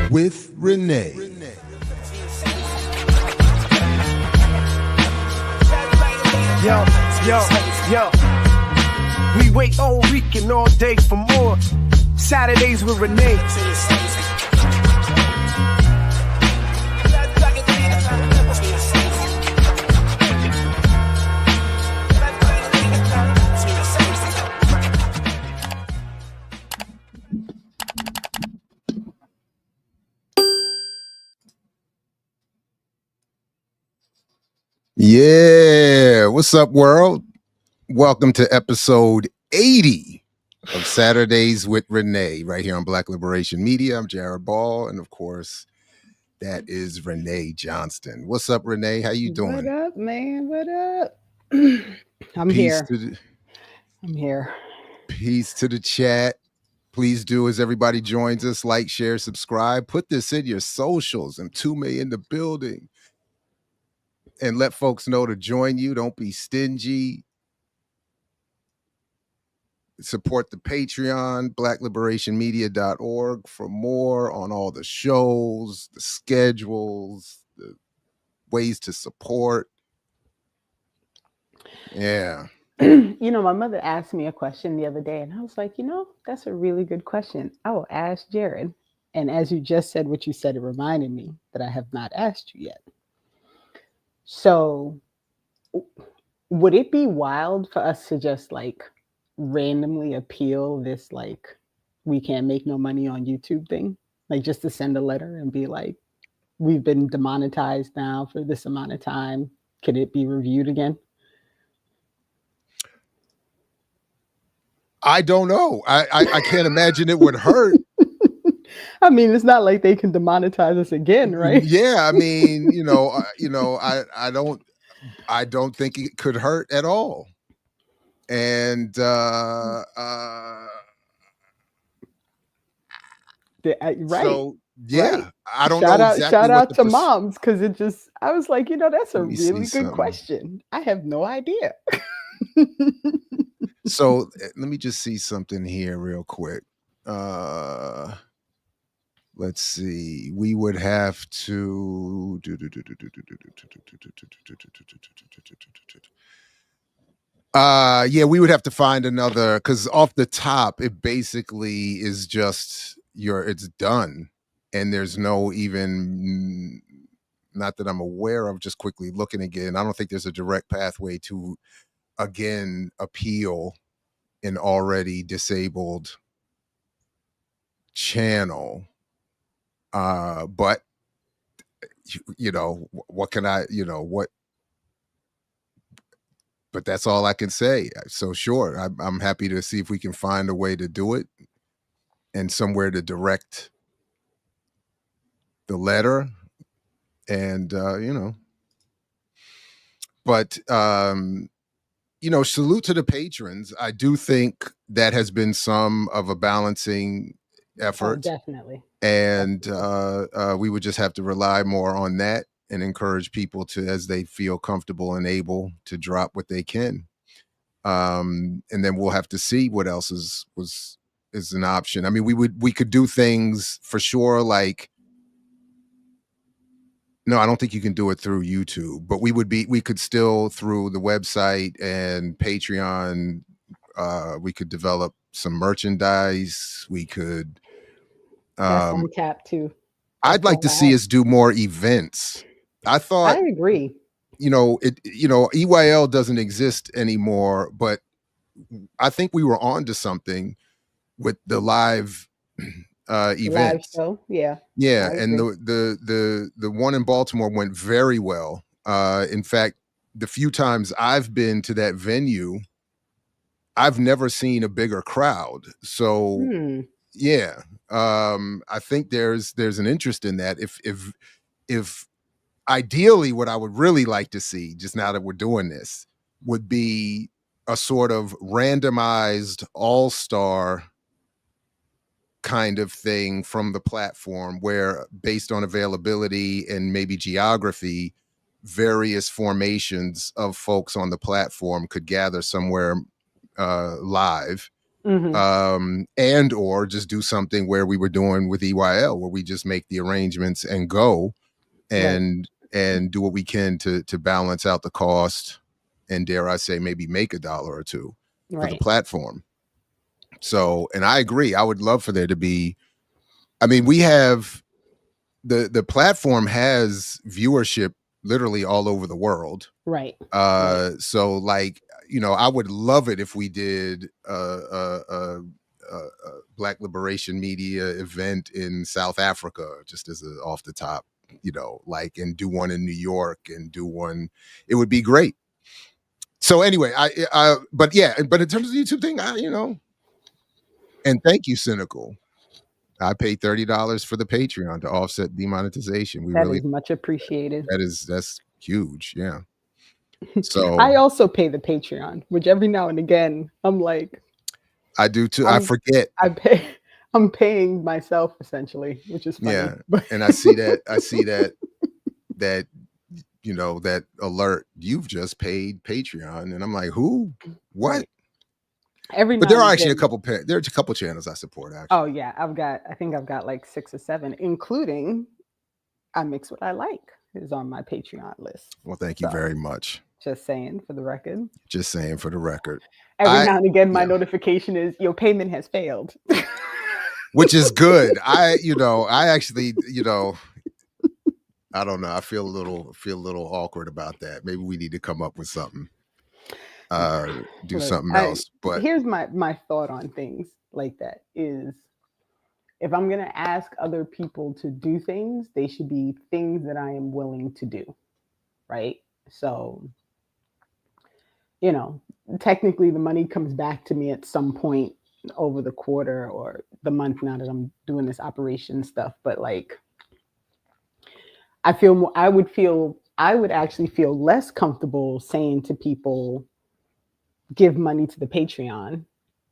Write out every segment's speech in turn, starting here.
with Renee. Yo. We wait all week and all day for more. Saturdays with Renee. Yeah, what's up, world? Welcome to episode 80 of Saturdays with Renee, right here on Black Liberation Media. I'm Jared Ball, and of course, that is Renee Johnston. What's up, Renee? How you doing? What up, man? What up? I'm Peace here. I'm here. Peace to the chat. Please do, as everybody joins us, like, share, subscribe. Put this in your socials. I'm 2 million in the building. And let folks know to join you. Don't be stingy. Support the Patreon, blackliberationmedia.org for more on all the shows, the schedules, the ways to support. Yeah. My mother asked me a question the other day, and I was like, that's a really good question. I will ask Jared. And as you just said what you said, it reminded me that I have not asked you yet. So would it be wild for us to just randomly appeal this we can't make no money on YouTube thing? Like just to send a letter and be like, we've been demonetized now for this amount of time. Could it be reviewed again? I don't know. I can't imagine it would hurt. I mean, it's not like they can demonetize us again, right? Yeah, I mean, I don't think it could hurt at all. And right. So yeah, right. I don't shout know out, exactly. Shout out to moms, because I was like, that's a really good question. I have no idea. So let me just see something here real quick. Let's see. We would have to we would have to find another, because off the top it basically is just it's done, and there's no even, not that I'm aware of, just quickly looking again, I don't think there's a direct pathway to again appeal an already disabled channel. But what can I, but that's all I can say. So sure, I'm happy to see if we can find a way to do it and somewhere to direct the letter, and but salute to the patrons. I do think that has been some of a balancing effort. Oh, definitely. And we would just have to rely more on that and encourage people to, as they feel comfortable and able, to drop what they can. And then we'll have to see what else is an option. I mean, we could do things for sure, like, no, I don't think you can do it through YouTube, but we could still, through the website and Patreon, we could develop some merchandise. We could, that's on tap too. I'd like to see us do more events. I agree. EYL doesn't exist anymore, but I think we were on to something with the live events. Live show, yeah. Yeah, and the one in Baltimore went very well. In fact, the few times I've been to that venue, I've never seen a bigger crowd. So yeah, I think there's an interest in that. If ideally, what I would really like to see, just now that we're doing this, would be a sort of randomized all-star kind of thing from the platform, where based on availability and maybe geography, various formations of folks on the platform could gather somewhere live, and or just do something where we were doing with EYL, where we just make the arrangements and go Right. and do what we can to balance out the cost, and dare I say maybe make $1 or $2 for the Right. platform. So, and I agree, I would love for there to be, I mean, we have the platform has viewership literally all over the world. Right. Right. So like, you know, I would love it if we did a Black Liberation Media event in South Africa, just as a off the top, you know, like, and do one in New York and do one. It would be great. So anyway, but yeah, but in terms of the YouTube thing, you know, and thank you, Cynical. I paid $30 for the Patreon to offset demonetization. We That really, is much appreciated. that's huge. Yeah. So I also pay the Patreon, which every now and again I'm like, I do too. I forget. I'm paying myself essentially, which is funny. Yeah. But And I see that you know, that alert, you've just paid Patreon, and I'm like, who? What? right. Every But now there are and actually again, there's a couple channels I support actually. oh yeah, I think I've got like 6 or 7, including I Mix What I Like is on my Patreon list. Well, thank you So very much. just saying for the record. Just saying for the record. Every now and again, my yeah. notification is your payment has failed. Which is good. I actually, you know, I don't know. I feel a little awkward about that. Maybe we need to come up with something. Do Look, something else. But here's my thought on things like that is, if I'm going to ask other people to do things, they should be things that I am willing to do. Right? So, you know, technically the money comes back to me at some point over the quarter or the month now that I'm doing this operation stuff. But like, I would actually feel less comfortable saying to people, give money to the Patreon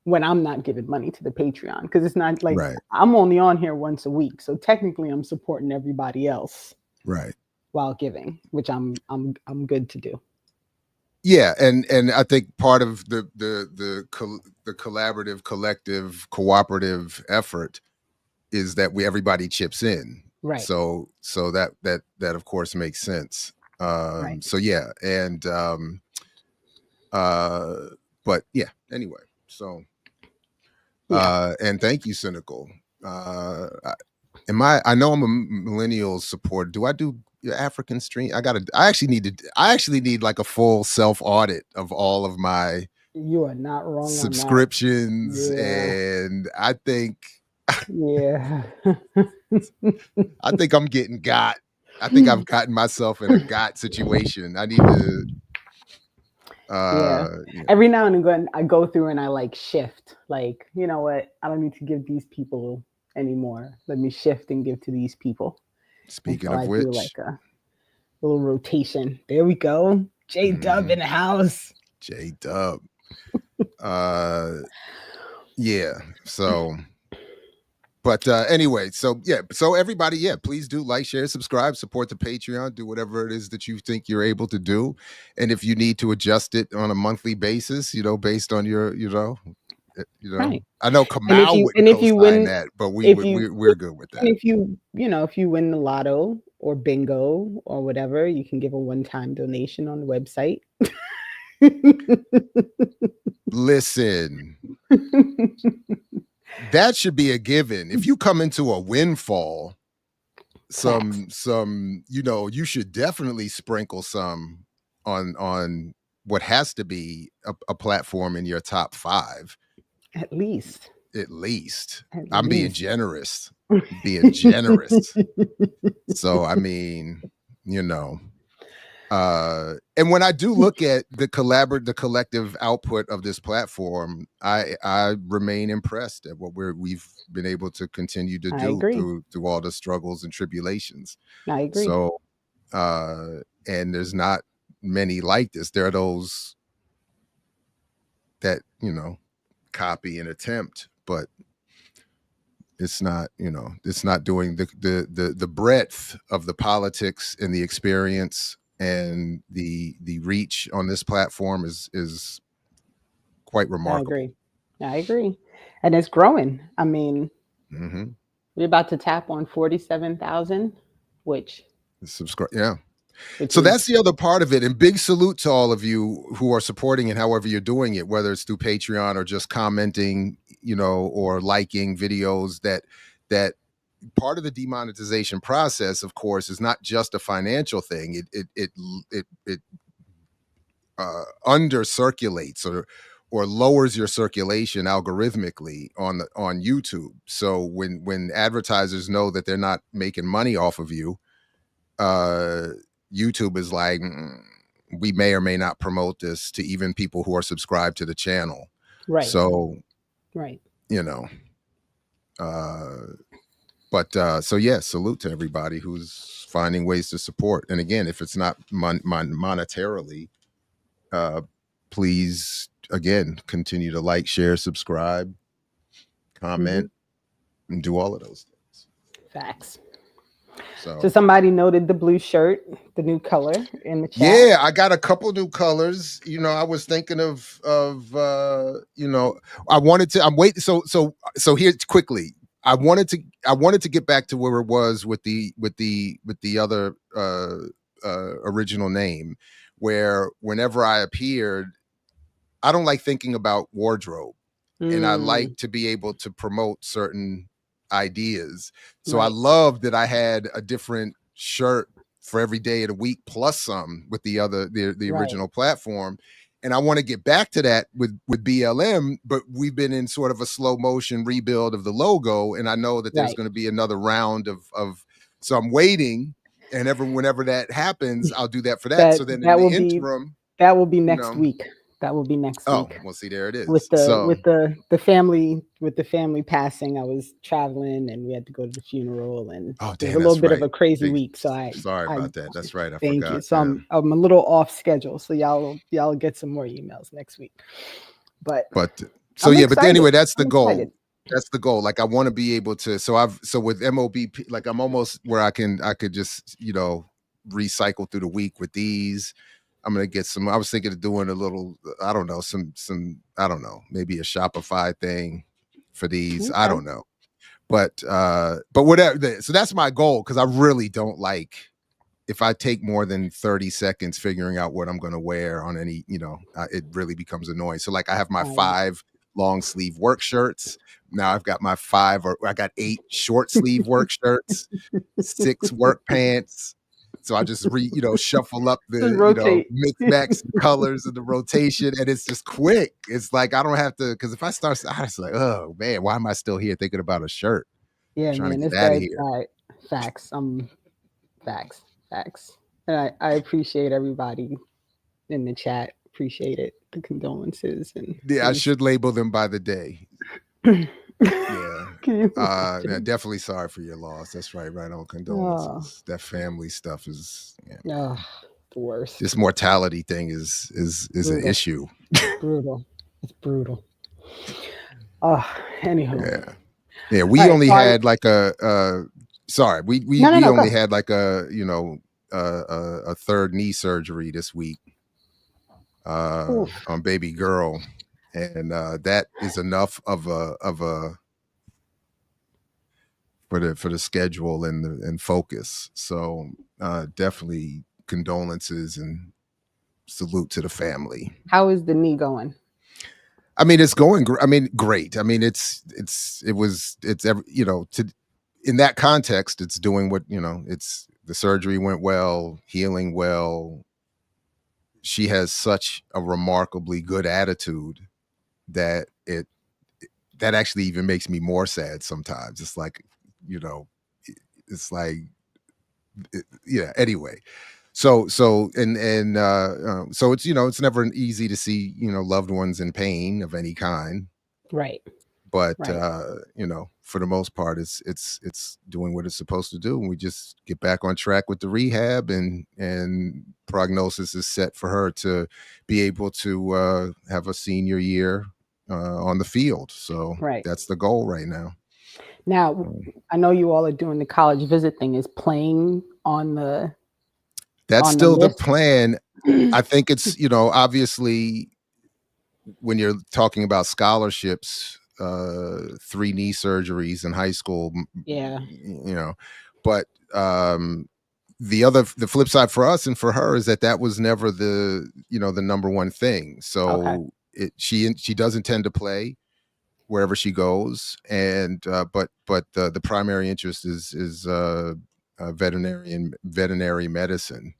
when I'm not giving money to the Patreon, because it's not like right. I'm only on here once a week, so technically I'm supporting everybody else, right, while giving, which I'm good to do. Yeah, and I think part of the collaborative, collective, cooperative effort is that everybody chips in. Right. So that of course makes sense. Right. So yeah, and but yeah, anyway, so and thank you, Cynical. I know I'm a millennial supporter. Do I do African stream? I actually need like a full self audit of all of my You are not wrong subscriptions, on that. Yeah. and I think Yeah. I think I'm getting got. I think I've gotten myself in a got situation. I need to yeah. Every now and again I go through and I like shift, like, you know what, I don't need to give these people anymore, let me shift and give to these people. Speaking so of I which, do like a little rotation. There we go. J-Dub in the house. J-Dub. Yeah. So, but anyway, so yeah, so everybody, yeah, please do like, share, subscribe, support the Patreon, do whatever it is that you think you're able to do. And if you need to adjust it on a monthly basis, you know, based on your, right. I know Kamau wouldn't co-sign that, but we're good with that. And if you win the lotto or bingo or whatever, you can give a one-time donation on the website. Listen, that should be a given. If you come into a windfall, some you should definitely sprinkle some on what has to be a platform in your top 5. At least. I'm being generous. So I mean, and when I do look at the collective output of this platform, I remain impressed at what we've been able to continue to do through all the struggles and tribulations. I agree. So, and there's not many like this. There are those that copy and attempt, but it's not it's not doing the breadth of the politics and the experience and the reach on this platform is quite remarkable. I agree. And it's growing. I mean, Mm-hmm. we're about to tap on 47,000, which Subscribe. Yeah. which So is that's the other part of it. And big salute to all of you who are supporting it, however you're doing it, whether it's through Patreon or just commenting, or liking videos. That part of the demonetization process, of course, is not just a financial thing. It under circulates or lowers your circulation algorithmically on YouTube. So when advertisers know that they're not making money off of you, YouTube is like, we may or may not promote this to even people who are subscribed to the channel. right. So, Right. you know, but so yeah, salute to everybody who's finding ways to support. And again, if it's not monetarily, please again continue to like, share, subscribe, comment, and do all of those things. Facts. So somebody noted the blue shirt, the new color in the chat. yeah, I got a couple new colors. I was thinking of I wanted to. I'm waiting. So here's quickly. I wanted to get back to where it was with the other original name, where whenever I appeared, I don't like thinking about wardrobe, and I like to be able to promote certain ideas. So I love that I had a different shirt for every day of the week plus some with the original platform. And I want to get back to that with BLM, but we've been in sort of a slow motion rebuild of the logo. And I know that there's going to be another round of, so I'm waiting, and whenever that happens, I'll do that for that. So then in the interim, that will be next week. That will be next week. Oh, well, see, there it is. With the family passing, I was traveling and we had to go to the funeral, and it was a little bit of a crazy week. So sorry about that. That's right. I thank forgot. you. So I'm a little off schedule. So y'all get some more emails next week. But so yeah, but anyway, that's the goal. Excited. That's the goal. Like I want to be able to. So with MOBP, like I'm almost where I could just recycle through the week with these. I'm going to get some, I was thinking of doing a little, I don't know, I don't know, maybe a Shopify thing for these. Okay. I don't know. But whatever. So that's my goal. Cause I really don't like, if I take more than 30 seconds figuring out what I'm going to wear on any, it really becomes annoying. So like I have my 5 long sleeve work shirts. Now I've got my I got 8 short sleeve work shirts, 6 work pants. So I just shuffle up the mix max colors of the rotation, and it's just quick. It's like I don't have to, because if I start, I was like, oh man, why am I still here thinking about a shirt? Yeah, man, it's out of here. Facts. Facts. And I appreciate everybody in the chat. Appreciate it. The condolences and I should label them by the day. Yeah. Definitely sorry for your loss. That's right on condolences. That family stuff is the worst. This mortality thing is an issue. Brutal. It's brutal. Anywho. Yeah. We only had like we only had like a third knee surgery this week on baby girl. And that is enough of a for the schedule and focus. So definitely condolences and salute to the family. How is the knee going? I mean, it's going. Great. I mean, in that context, it's doing what it's. The surgery went well, healing well. She has such a remarkably good attitude that that actually even makes me more sad sometimes. It's like, it's like, anyway. So so it's, it's never easy to see, loved ones in pain of any kind. Right. But, for the most part, it's doing what it's supposed to do. And we just get back on track with the rehab, and prognosis is set for her to be able to have a senior year on the field. So that's the goal right now. Now, I know you all are doing the college visit thing. Is playing on the That's still the plan. I think it's, obviously when you're talking about scholarships, 3 knee surgeries in high school, Yeah. you know, but the flip side for us and for her is that was never the number one thing. Okay. So she does intend to play wherever she goes, and but the primary interest is veterinary medicine.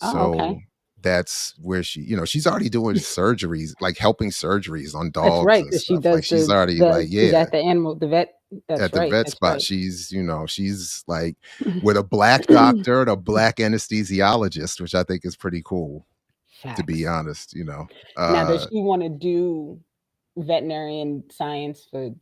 Oh, okay. So that's where she's already doing surgeries, like helping surgeries on That's dogs right, and because she stuff. Like does she's already like, she's yeah, at the vet. That's at the right. vet That's spot. right. She's like with a black doctor and a black anesthesiologist, which I think is pretty cool, to be Facts. honest. Now, does she want to do veterinarian science for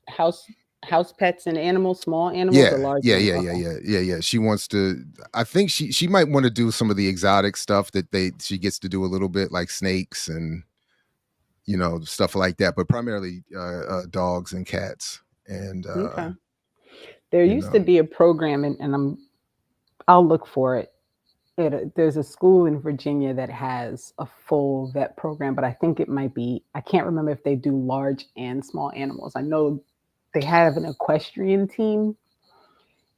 house pets and animals, small animals or Yeah, large yeah, yeah, animals? yeah, Okay. yeah, yeah, yeah. She wants to. I think she might want to do some of the exotic stuff that she gets to do a little bit, like snakes and stuff like that. But primarily dogs and cats, and Okay. There you used to know, be a program, and I'll look for it. There's a school in Virginia that has a full vet program, but I think it might be, I can't remember if they do large and small animals. I know they have an equestrian team,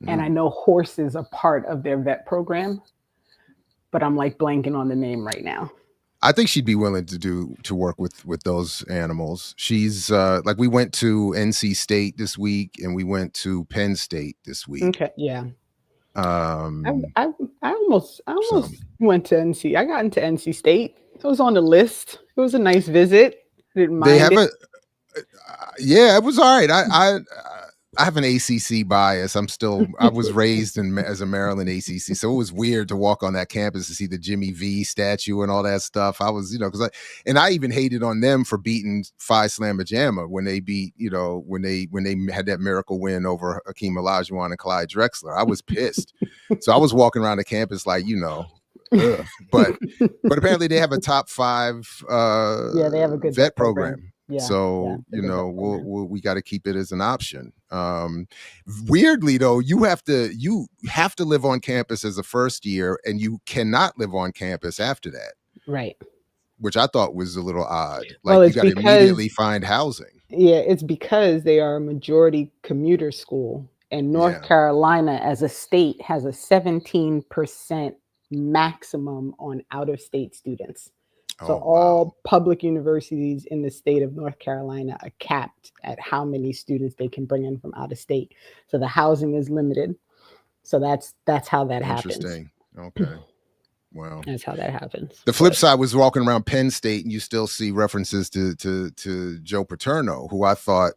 and I mm. know horses are part of their vet program, but I'm like blanking on the name right now. I think she'd be willing to work with those animals. She's like we went to NC State this week, and we went to Penn State this week. Okay, yeah. I Um, I, I so almost went to NC. I got into NC State. It was on the list. It was a nice visit. Didn't they mind have it. yeah, it was all right. I have an ACC bias. I was raised as a Maryland ACC, so it was weird to walk on that campus to see the Jimmy V statue and all that stuff. I was, I even hated on them for beating Phi Slamma Jamma when they beat, when they had that miracle win over Hakeem Olajuwon and Clyde Drexler. I was pissed, so I was walking around the campus like, ugh. But apparently they have a top 5 Yeah, they have a good vet vet program. program. Yeah, yeah, So it's a good vet program. we got to keep it as an option. Weirdly though, you have to live on campus as a first year, and you cannot live on campus after that, Right. which I thought was a little odd. Well, Like you it's got to because immediately find housing. yeah, it's because they are a majority commuter school, and North Yeah. Carolina as a state has a 17% maximum on out of state students. So Oh wow. all public universities in the state of North Carolina are capped at how many students they can bring in from out of state. So the housing is limited. So that's how that happens. Interesting. Okay. Wow. That's how that happens. The flip side was walking around Penn State, and you still see references to Joe Paterno, who I thought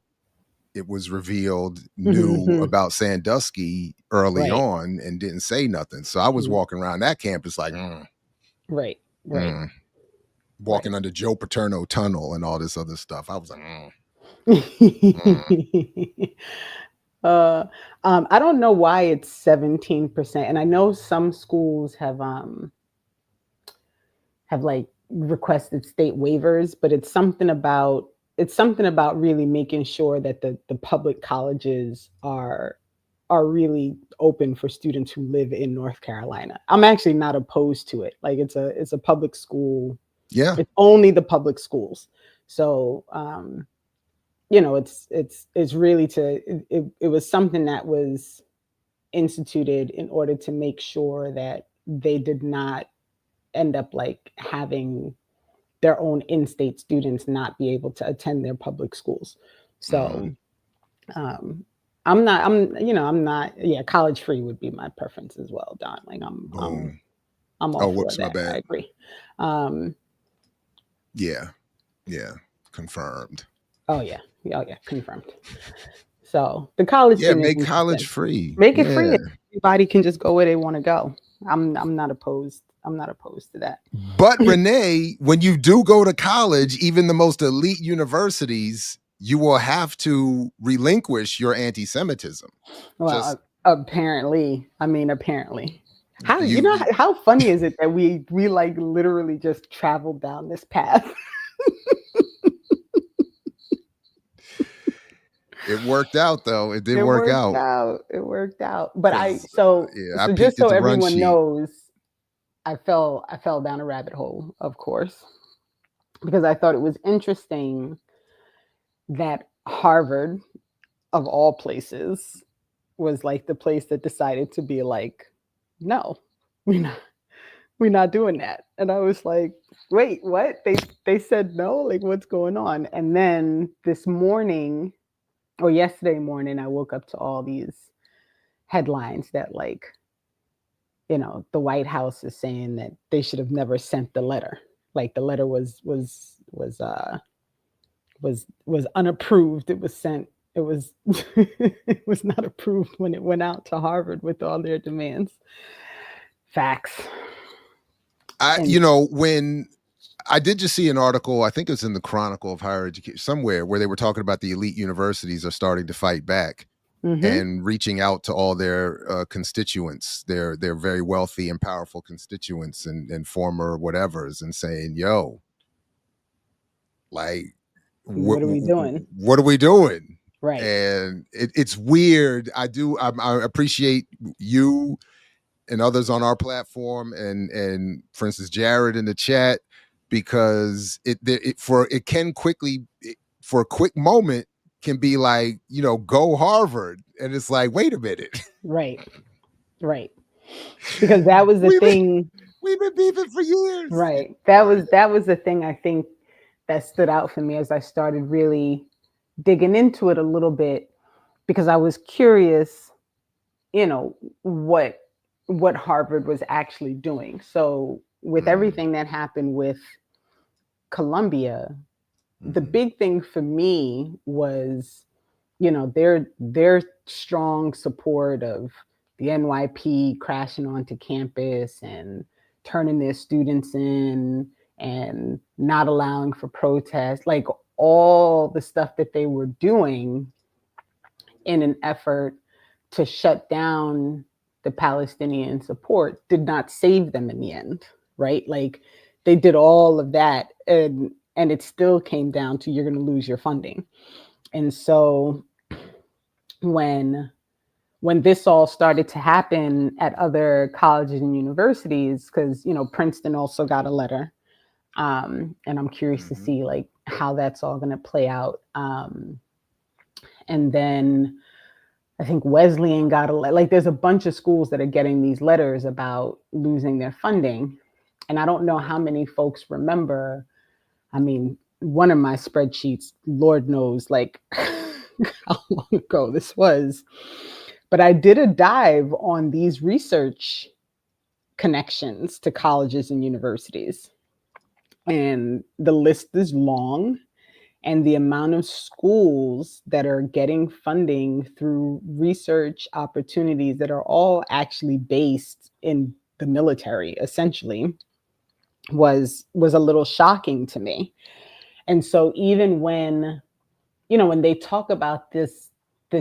it was revealed knew about Sandusky early Right. on and didn't say nothing. So I was Mhm. walking around that campus like, Right. Right. walking Right. under Joe Paterno Tunnel and all this other stuff. I was like, mm. uh, I don't know why it's 17%, and I know some schools have like requested state waivers, but it's something about really making sure that the public colleges are really open for students who live in North Carolina. I'm actually not opposed to it. Like it's a public school. Yeah. It's only the public schools. So it's really it was something that was instituted in order to make sure that they did not end up like having their own in-state students not be able to attend their public schools. So um I'm not, yeah, college free would be my preference as well, Don. Like Boom. I'm all Oh, for whoops, my that. I bad. agree. Um Yeah. Yeah. Confirmed. oh yeah. Oh yeah, confirmed. So the college Yeah, thing is make college interesting. free. Make it Yeah. free. Everybody can just go where they want to go. I'm not opposed. I'm not opposed to that. But Renee, when you do go to college, even the most elite universities, you will have to relinquish your anti-Semitism. Well, Just apparently, I mean, apparently. How you, how funny is it that we like literally just traveled down this path? it worked out though. It did It work worked out. out. It worked out. But Yeah, I so just peeked at so the run everyone sheet. knows, I fell down a rabbit hole, of course. because I thought it was interesting that Harvard, of all places, was like the place that decided to be like, no, we're not, we're not doing that. And I was like, wait, what? They said no? Like, what's going on? And then this morning, or yesterday morning, I woke up to all these headlines that like, the White House is saying that they should have never sent the letter. Like the letter was unapproved. It was sent. It was it was not approved when it went out to Harvard with all their demands. Facts. When I did just see an article, I think it was in the Chronicle of Higher Education somewhere, where they were talking about the elite universities are starting to fight back and reaching out to all their constituents, their very wealthy and powerful constituents and former whatevers, and saying, "Yo, like, what are we doing? What are we doing?" Right. And it's weird. I appreciate you and others on our platform, and for instance, Jared in the chat, because it can quickly, for a quick moment, can be like, go Harvard, and it's like, wait a minute, right, because that was the thing. We've been beefing for years, right? That was the thing I think that stood out for me as I started really digging into it a little bit, because I was curious, what Harvard was actually doing. So with everything that happened with Columbia, the big thing for me was, their strong support of the NYP crashing onto campus and turning their students in and not allowing for protests, like all the stuff that they were doing in an effort to shut down the Palestinian support did not save them in the end, right? Like they did all of that, and it still came down to, you're going to lose your funding. And so when this all started to happen at other colleges and universities, because Princeton also got a letter, and I'm curious to see like how that's all going to play out. And then I think Wesleyan got a letter. Like there's a bunch of schools that are getting these letters about losing their funding. And I don't know how many folks remember. I mean, one of my spreadsheets, Lord knows, like how long ago this was. But I did a dive on these research connections to colleges and universities. And the list is long. And the amount of schools that are getting funding through research opportunities that are all actually based in the military, essentially, was a little shocking to me. And so even when, when they talk about this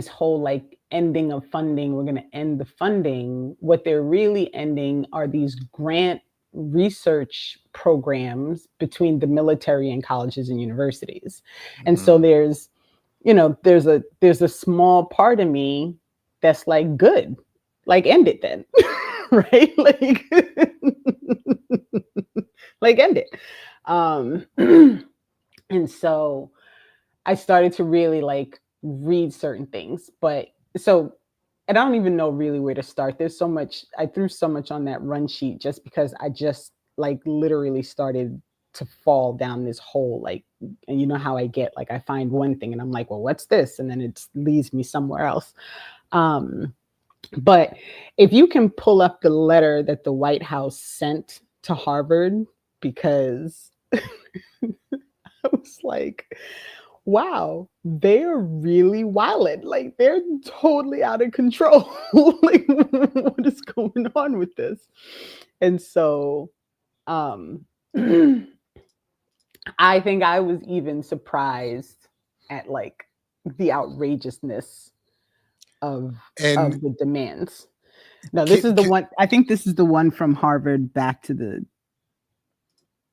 whole like ending of funding, we're going to end the funding, what they're really ending are these grant research programs between the military and colleges and universities. And so there's a small part of me that's like, good, like end it then. Right? Like like end it. And so I started to really like read certain things, and I don't even know really where to start. There's so much, I threw so much on that run sheet just because I just like literally started to fall down this hole. Like, and you know how I get, like I find one thing and I'm like, well, what's this? And then it leads me somewhere else. But if you can pull up the letter that the White House sent to Harvard, because I was like, wow, they're really wild. Like they're totally out of control. Like what is going on with this? And so I think I was even surprised at like the outrageousness of the demands. No, this is the one. I think this is the one from Harvard back to the.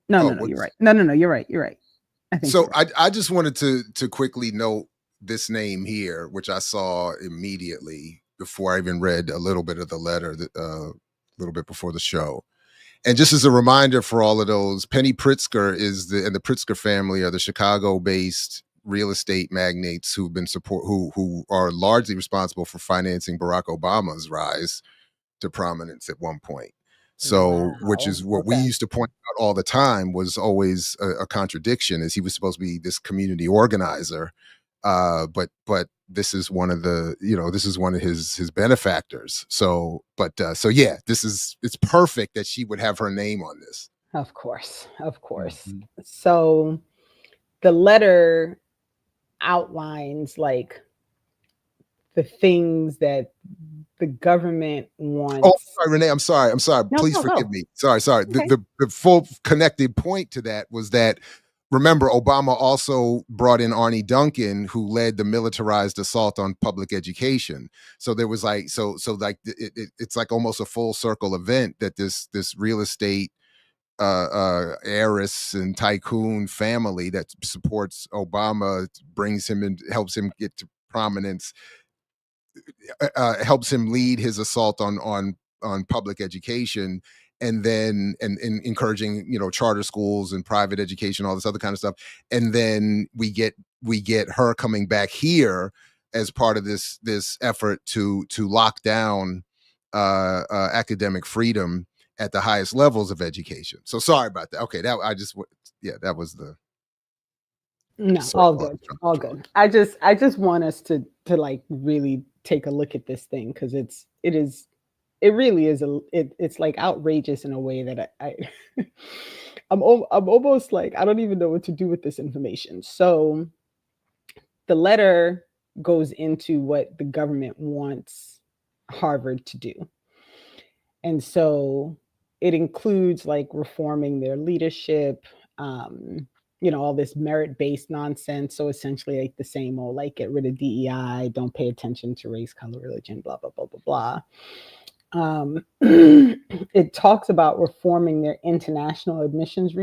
No, you're right. No, you're right. You're right. I think so. I just wanted to quickly note this name here, which I saw immediately before I even read a little bit of the letter, a little bit before the show. And just as a reminder for all of those, Penny Pritzker and the Pritzker family are the Chicago-based real estate magnates who are largely responsible for financing Barack Obama's rise to prominence at one point. So, which Wow. is what we Okay. used to point out all the time, was always a contradiction, is he was supposed to be this community organizer, but this is one of his benefactors. So yeah, it's perfect that she would have her name on this. Of course. Of course. Mhm. So the letter outlines like the things that the government Oh, wants. sorry, Renee. I'm sorry. No, Please go, forgive go. me. Sorry. The, Okay. the the full connected point to that was that, remember, Obama also brought in Arnie Duncan, who led the militarized assault on public education. So there was like like it's like almost a full circle event that this real estate heiress and tycoon family that supports Obama brings him and helps him get to prominence, helps him lead his assault on public education, and then and encouraging charter schools and private education, all this other kind of stuff. And then we get her coming back here as part of this effort to lock down academic freedom at the highest levels of education. So sorry about that. Okay, yeah, that was the No, all circle I was good. trying to All draw. good. I just want us to like really take a look at this thing because it really is it's like outrageous in a way that I I'm almost like I don't even know what to do with this information. So the letter goes into what the government wants Harvard to do. And so it includes like reforming their leadership, all this merit based nonsense. So essentially, like the same old, like get rid of DEI, don't pay attention to race, color, religion, blah, blah, blah, blah, blah. It talks about reforming their international admissions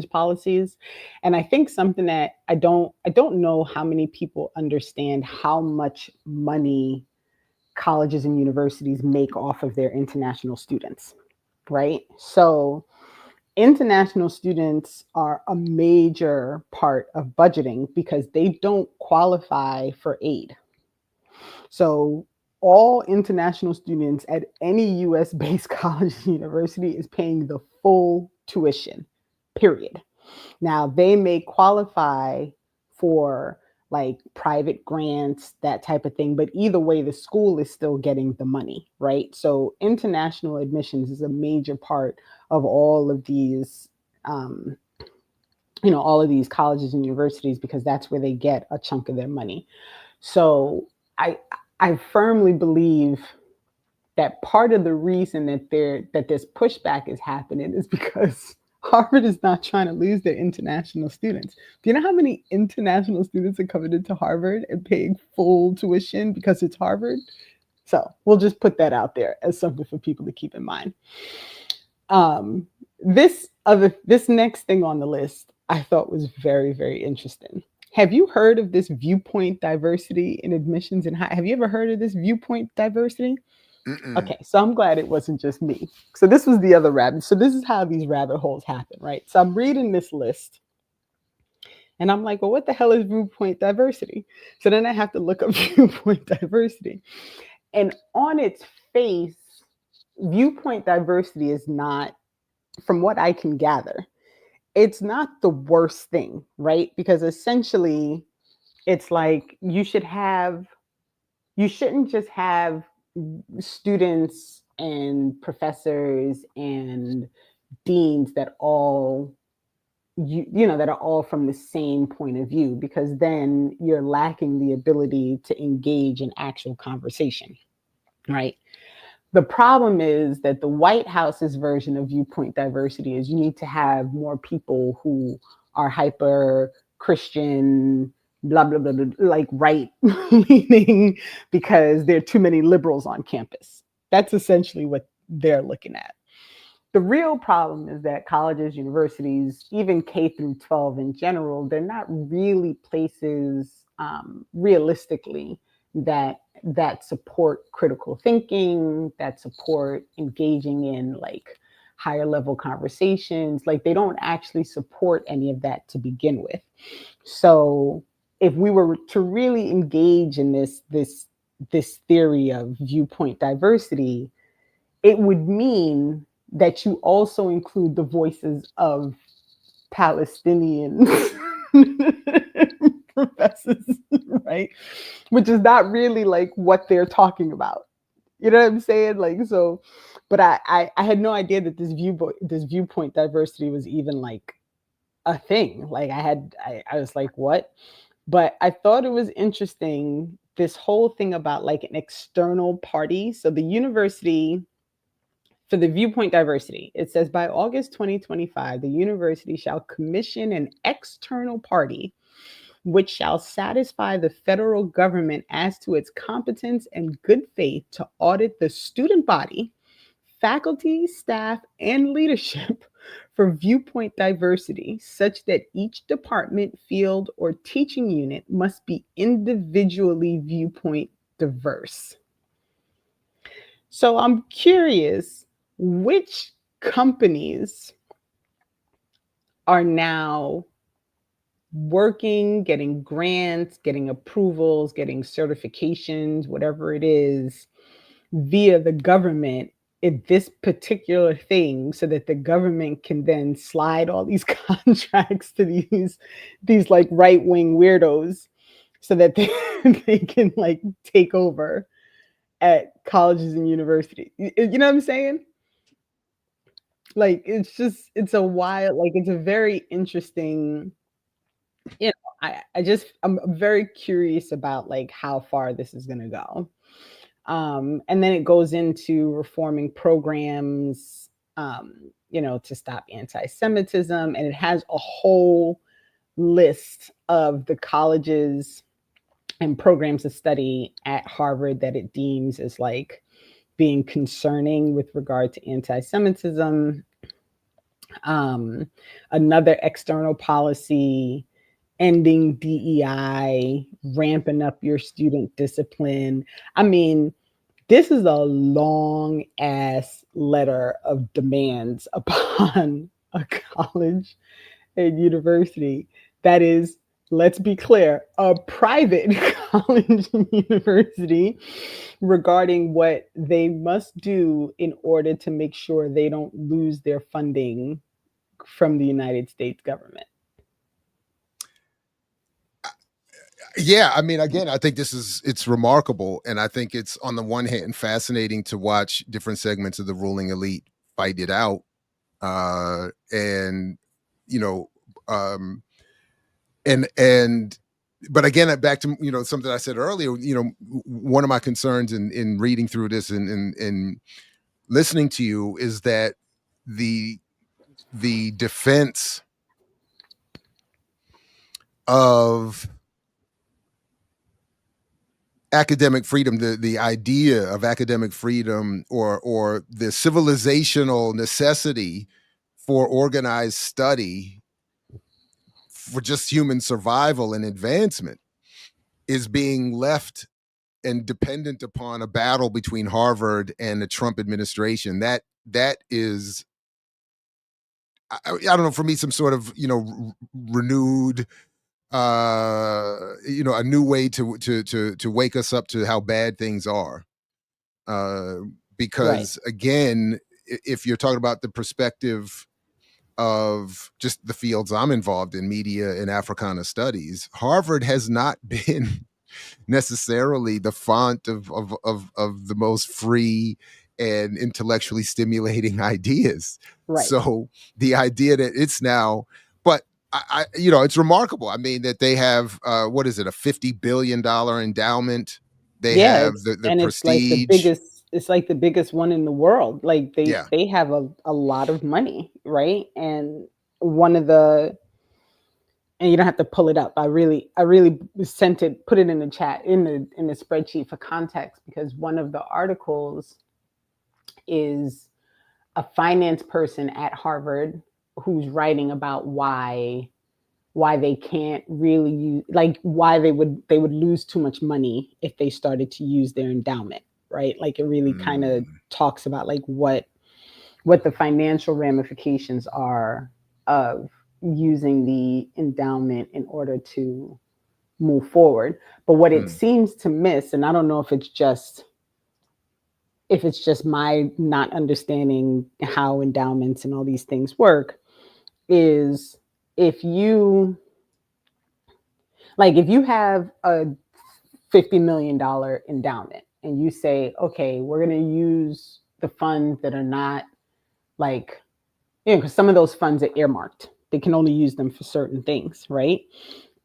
policies. And I think something that I don't know how many people understand how much money colleges and universities make off of their international students, right? So international students are a major part of budgeting because they don't qualify for aid. So all international students at any US based college and university is paying the full tuition, period. Now, they may qualify for like private grants, that type of thing, but either way, the school is still getting the money, right? So, international admissions is a major part of all of these, um, all of these colleges and universities because that's where they get a chunk of their money. So, I I firmly believe that part of the reason that this pushback is happening is because Harvard is not trying to lose their international students. Do you know how many international students are coming into Harvard and paying full tuition because it's Harvard? So we'll just put that out there as something for people to keep in mind. Um, this next thing on the list I thought was very, very interesting. Have you heard of this viewpoint diversity in admissions and have you ever heard of this viewpoint diversity? Mm-mm. Okay, so I'm glad it wasn't just me. So this was the other rabbit. So this is how these rabbit holes happen, right? So I'm reading this list and I'm like, well, what the hell is viewpoint diversity? So then I have to look up viewpoint diversity. And on its face, viewpoint diversity is not, from what I can gather, it's not the worst thing, right? Because essentially it's like you shouldn't just have students and professors and deans that all that are all from the same point of view because then you're lacking the ability to engage in actual conversation, right? The problem is that the White House's version of viewpoint diversity is you need to have more people who are hyper Christian, blah, blah, blah, blah, like right leaning because there are too many liberals on campus. That's essentially what they're looking at. The real problem is that colleges, universities, even K through 12 in general, they're not really places realistically that that support critical thinking, that support engaging in like higher level conversations. Like they don't actually support any of that to begin with. So if we were to really engage in this theory of viewpoint diversity, it would mean that you also include the voices of Palestinian professors, right? Which is not really like what they're talking about. You know what I'm saying? Like so, but I had no idea that this viewpoint diversity was even like a thing. Like I was like, what? But I thought it was interesting this whole thing about like an external party. So the university for the viewpoint diversity, it says by August 2025, the university shall commission an external party which shall satisfy the federal government as to its competence and good faith to audit the student body, faculty, staff, and leadership for viewpoint diversity, such that each department, field, or teaching unit must be individually viewpoint diverse. So I'm curious which companies are now working, getting grants, getting approvals, getting certifications, whatever it is, via the government in this particular thing so that the government can then slide all these contracts to these like right-wing weirdos so that they, they can like take over at colleges and universities. You know what I'm saying? Like it's just it's a wild, like it's a very interesting, you know, I'm very curious about like how far this is gonna go. And then it goes into reforming programs, to stop anti-Semitism, and it has a whole list of the colleges and programs of study at Harvard that it deems as like being concerning with regard to anti-Semitism. Another external policy, ending DEI, ramping up your student discipline. I mean, this is a long ass letter of demands upon a college and university that is, let's be clear, a private college and university regarding what they must do in order to make sure they don't lose their funding from the United States government. Yeah, I mean, again, I think it's remarkable, and I think it's on the one hand fascinating to watch different segments of the ruling elite fight it out, and you know, um, and but again, back to something I said earlier. One of my concerns in reading through this and in listening to you is that the defense of academic freedom, the idea of academic freedom, or the civilizational necessity for organized study for just human survival and advancement, is being left and dependent upon a battle between Harvard and the Trump administration. That is, I don't know, for me, some sort of renewed a new way to wake us up to how bad things are, Right. because again, if you're talking about the perspective of just the fields I'm involved in, media and Africana studies, Harvard has not been necessarily the font of the most free and intellectually stimulating ideas. Right. So the idea that it's now, but it's remarkable. I mean, that they have what is it, a $50 billion endowment? They Yeah, have the it's like the prestige. biggest, it's like the biggest one in the world. Like Yeah. they have a lot of money, right? And one of the, and you don't have to pull it up. I really sent it, put it in the chat, in the spreadsheet for context, because one of the articles is a finance person at Harvard who's writing about why why they can't really use, like why they would lose too much money if they started to use their endowment, right? Like it really kind of Mm, talks about like what the financial ramifications are of using the endowment in order to move forward. But what it mm, seems to miss, and I don't know if it's just my not understanding how endowments and all these things work, is if you if you have a $50 million endowment and you say, okay, we're going to use the funds that are not like, because some of those funds are earmarked. They can only use them for certain things, right?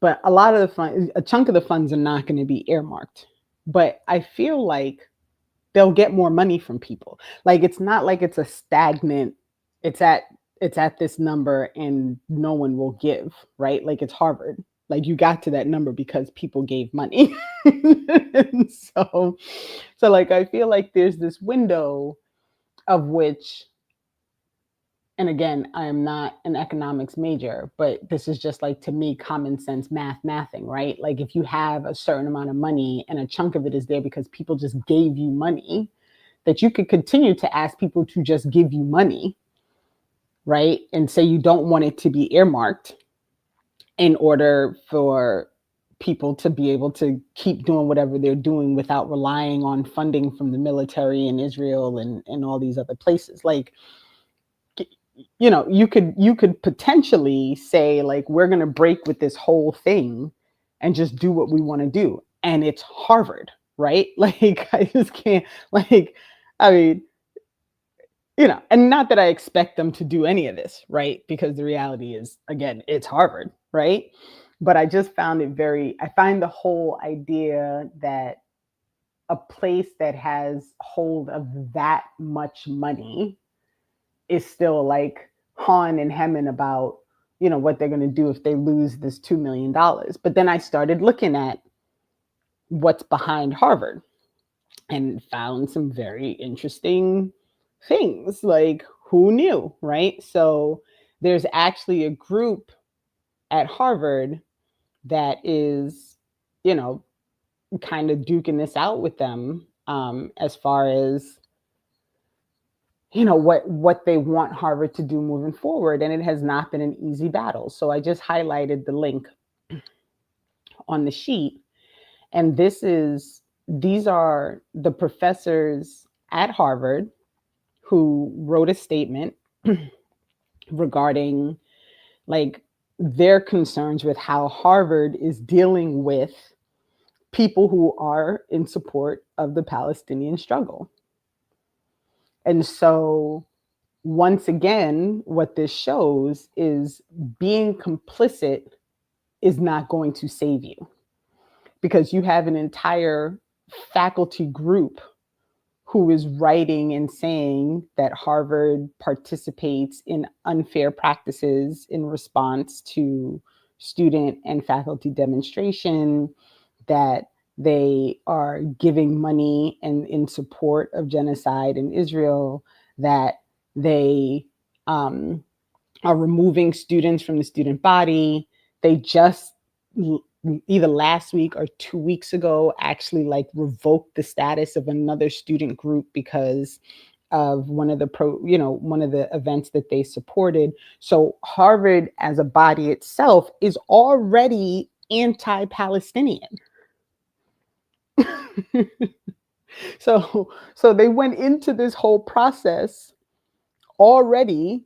But a lot of the funds, a chunk of the funds are not going to be earmarked. But I feel like they'll get more money from people. Like it's not like it's a stagnant, it's at it's at this number and no one will give, right? Like it's Harvard. Like you got to that number because people gave money. And so like I feel like there's this window of which, and again, I am not an economics major, but this is just like to me common sense mathing, right? Like if you have a certain amount of money and a chunk of it is there because people just gave you money, that you could continue to ask people to just give you money, right? And say you don't want it to be earmarked in order for people to be able to keep doing whatever they're doing without relying on funding from the military in Israel and all these other places. Like, you could potentially say like we're going to break with this whole thing and just do what we want to do, and it's Harvard, right? Like I just can't, like, I mean, and not that I expect them to do any of this, right? Because the reality is, again, it's Harvard, right? But I find the whole idea that a place that has hold of that much money is still like hawing and hemming about, what they're going to do if they lose this $2 million. But then I started looking at what's behind Harvard and found some very interesting things. Like, who knew, right? So there's actually a group at Harvard that is, you know, kind of duking this out with them, as far as what they want Harvard to do moving forward, and it has not been an easy battle. So I just highlighted the link on the sheet, and these are the professors at Harvard who wrote a statement regarding like their concerns with how Harvard is dealing with people who are in support of the Palestinian struggle. And so, once again, what this shows is being complicit is not going to save you, because you have an entire faculty group who is writing and saying that Harvard participates in unfair practices in response to student and faculty demonstration, that they are giving money and in support of genocide in Israel, that they are removing students from the student body. They just either last week or 2 weeks ago actually like revoked the status of another student group because of one of the events that they supported. So Harvard as a body itself is already anti-Palestinian. So they went into this whole process already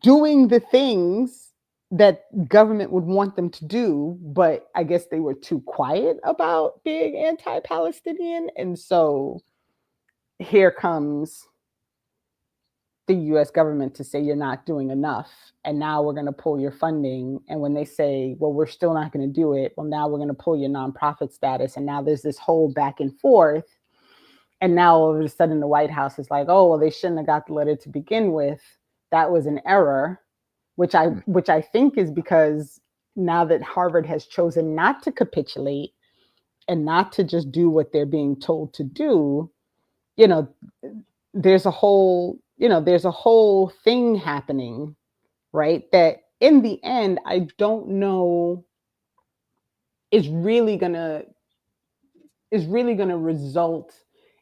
doing the things that government would want them to do, but I guess they were too quiet about being anti-Palestinian. And so here comes the US government to say you're not doing enough. And now we're going to pull your funding. And when they say, well, we're still not going to do it, well, now we're going to pull your nonprofit status. And now there's this whole back and forth. And now all of a sudden the White House is like, oh, well, they shouldn't have got the letter to begin with. That was an error, which I think is because now that Harvard has chosen not to capitulate and not to just do what they're being told to do, there's a whole thing happening, right? That in the end, I don't know is really gonna result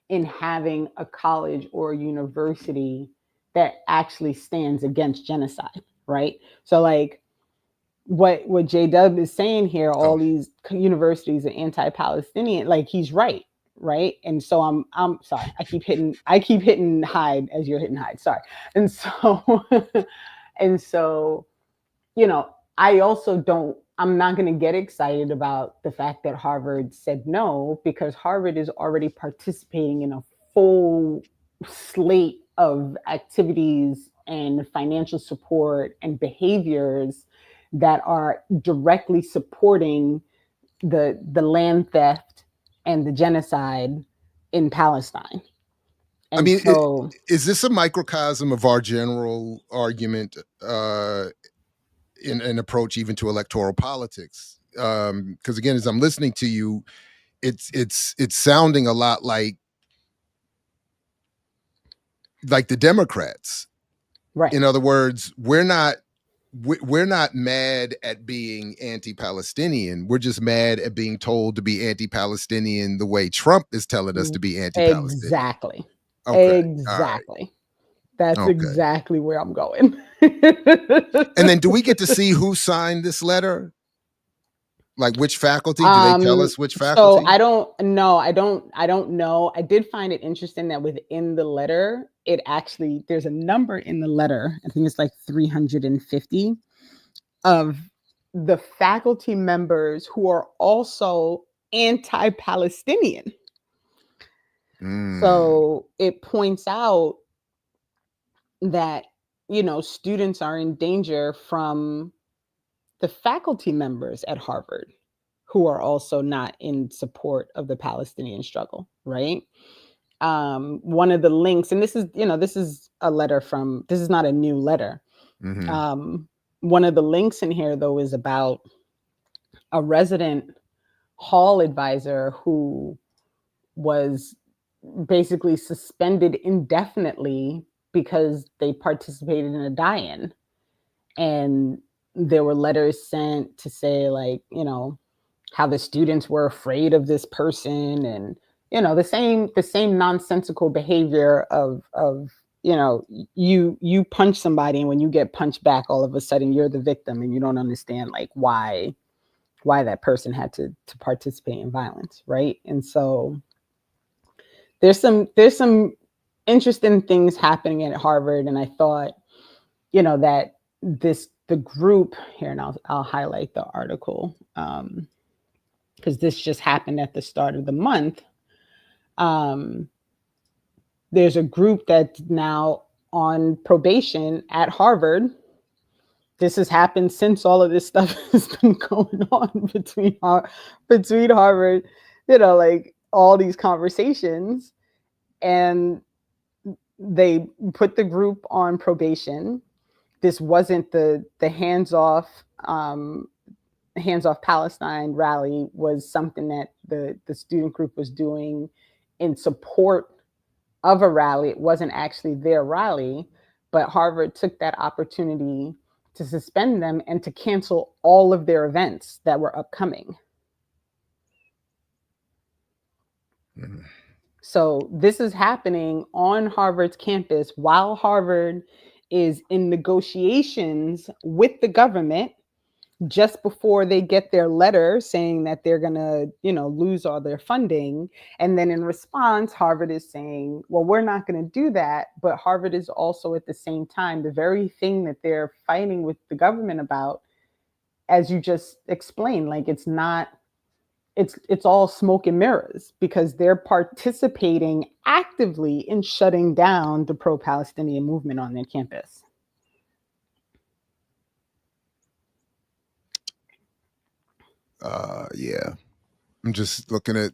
in having a college or a university that actually stands against genocide, right? So like what J Dub is saying here, Oh, all these universities are anti-Palestinian, like he's right, right? And so I'm sorry, I keep hitting hide as you're hitting hide. Sorry. And so and so you know, I also don't, I'm not going to get excited about the fact that Harvard said no, because Harvard is already participating in a full slate of activities and financial support and behaviors that are directly supporting the land theft and the genocide in Palestine. I And mean, so is this a microcosm of our general argument in an approach even to electoral politics? Because again, as I'm listening to you, it's sounding a lot like the Democrats. right. In other words, we're not mad at being anti-Palestinian. We're just mad at being told to be anti-Palestinian the way Trump is telling us to be anti-Palestinian. Exactly. Okay. All right. Exactly. That's Okay. exactly where I'm going. And then do we get to see who signed this letter? Like which faculty? Do they tell us which So faculty? I don't know. I don't know. I did find it interesting that within the letter, it actually there's a number in the letter. I think it's like 350 of the faculty members who are also anti-Palestinian. Mm, So it points out that students are in danger from the faculty members at Harvard who are also not in support of the Palestinian struggle, right? One of the links, and this is a letter from, this is not a new letter. mhm. One of the links in here, though, is about a resident hall advisor who was basically suspended indefinitely because they participated in a die-in. And there were letters sent to say, like, how the students were afraid of this person, and the same nonsensical behavior of you punch somebody, and when you get punched back, all of a sudden you're the victim and you don't understand like why that person had to participate in violence, right? And so there's some interesting things happening at Harvard, and I thought that the group here, and I'll highlight the article because this just happened at the start of the month. Um, there's a group that's now on probation at Harvard. This has happened since all of this stuff has been going on between Harvard, like all these conversations, and they put the group on probation. This wasn't the hands off Palestine rally, was something that the student group was doing in support of a rally. It wasn't actually their rally, but Harvard took that opportunity to suspend them and to cancel all of their events that were upcoming. Mhm. So this is happening on Harvard's campus while Harvard is in negotiations with the government just before they get their letter saying that they're going to, lose all their funding. And then in response, Harvard is saying, well, we're not going to do that. But Harvard is also at the same time, the very thing that they're fighting with the government about, as you just explained, like it's all smoke and mirrors, because they're participating actively in shutting down the pro-Palestinian movement on their campus. Yeah. I'm just looking at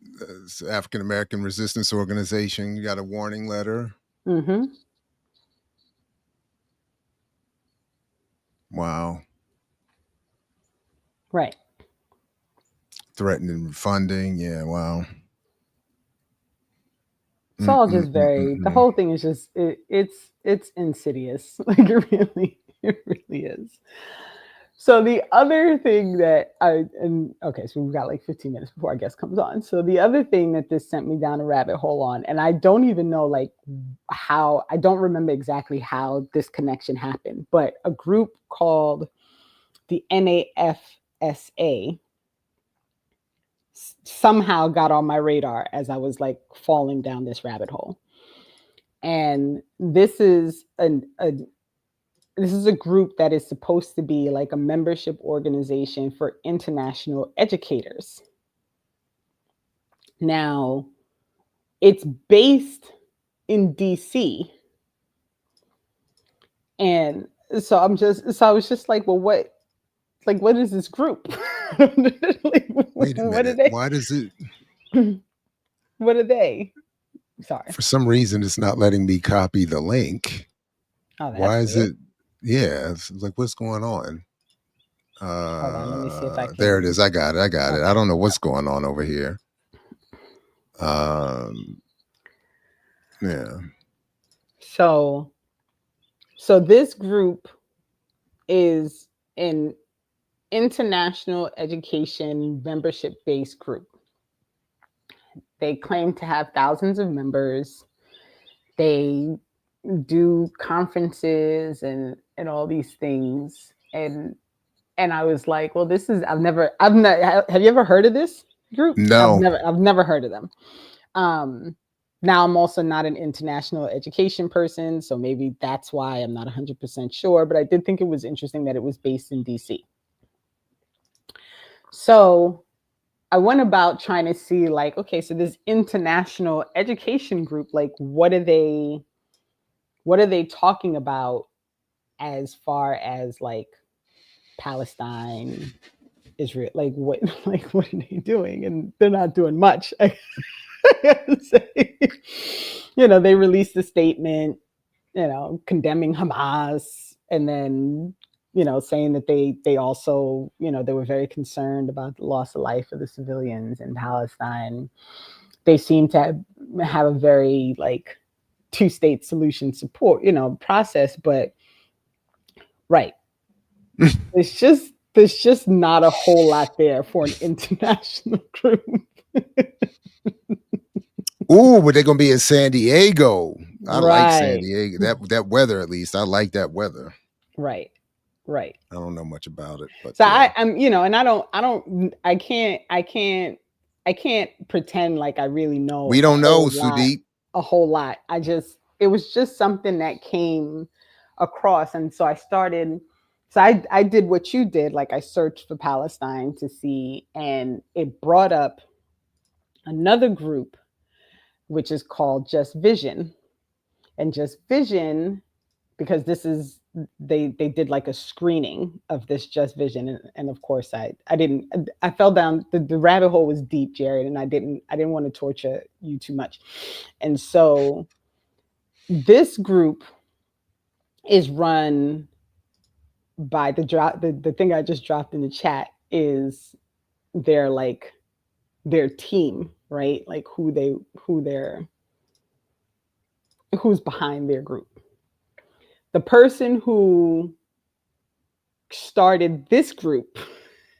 African American Resistance Organization. You got a warning letter. Mm-hmm. Wow. Right. Threatening funding. Yeah. Wow. It's all just the Mm-mm-mm-mm. whole thing is just it's insidious. Like it really is. So the other thing that okay, so we've got like 15 minutes before our guest comes on. So the other thing that this sent me down a rabbit hole on, and I don't even know like how, I don't remember exactly how this connection happened, but a group called the NAFSA somehow got on my radar as I was like falling down this rabbit hole. And this is a group that is supposed to be like a membership organization for international educators. Now, it's based in DC. And so I was just like, well, what is this group? Like, Wait a what are minute. they? Why does it? What are they? Sorry. For some reason, it's not letting me copy the link. Oh, that's Why is weird. it? Yeah, it's like, what's going on? Hold on, let me see if I can. There it is. I got it. I got it. Okay. I don't know what's going on over here. Yeah. So this group is an international education membership based group. They claim to have thousands of members. They do conferences and all these things. And I was like, well, this is, I've not, have you ever heard of this group? No. I've never heard of them. Now I'm also not an international education person, so maybe that's why I'm not 100% sure, but I did think it was interesting that it was based in DC. So I went about trying to see like, okay, so this international education group, like what are they talking about as far as like Palestine, Israel, like what are they doing? And they're not doing much. I gotta say. You know, they released a statement, you know, condemning Hamas, and then, you know, saying that they also, you know, they were very concerned about the loss of life of the civilians in Palestine. They seem to have a very like two-state solution support, you know, process, but right. There's just not a whole lot there for an international group. Ooh, but they're gonna be in San Diego. I like San Right. Diego. That weather, at least. I like that weather. Right. I don't know much about it, but So yeah. I'm, you know, and I can't pretend like I really know. We don't know, Sudeep. A whole lot. It was just something that came across, and so I started. So I did what you did, like I searched for Palestine to see, and it brought up another group, which is called Just Vision, and Just Vision, because this is they did like a screening of this Just Vision, and of course I fell down the rabbit hole was deep, Jared, and I didn't want to torture you too much. And so this group is run by the thing I just dropped in the chat is their like their team, right? Like who's behind their group. The person who started this group,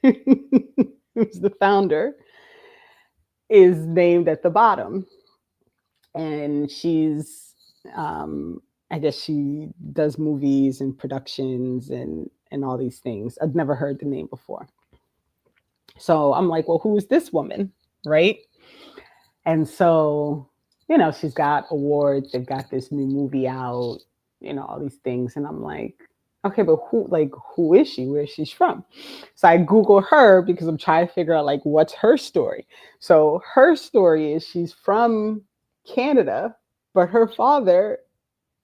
who's the founder, is named at the bottom. And she's, I guess she does movies and productions and all these things. I've never heard the name before. So I'm like, well, who is this woman? Right. And so, you know, she's got awards. They've got this new movie out, you know, all these things. And I'm like, okay, but who is she? Where she's from? So I Google her because I'm trying to figure out like what's her story. So her story is she's from Canada, but her father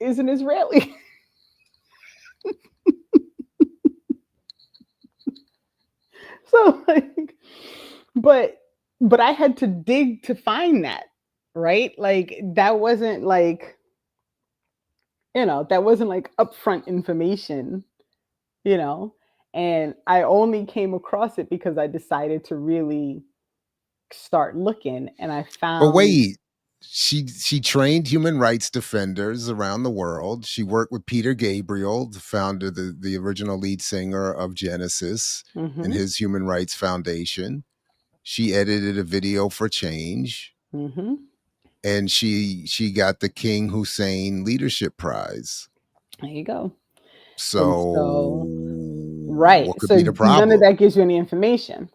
is an Israeli. So like, but I had to dig to find that, right? Like that wasn't like, you know, that wasn't like upfront information, you know, and I only came across it because I decided to really start looking, and I But found. wait, she trained human rights defenders around the world. She worked with Peter Gabriel, the founder, the original lead singer of Genesis, and Mm-hmm. his Human Rights Foundation. She edited a video for change, Mm-hmm. and she got the King Hussein Leadership Prize. There you go. And So so, right. what could be So the none of problem? that gives you any information.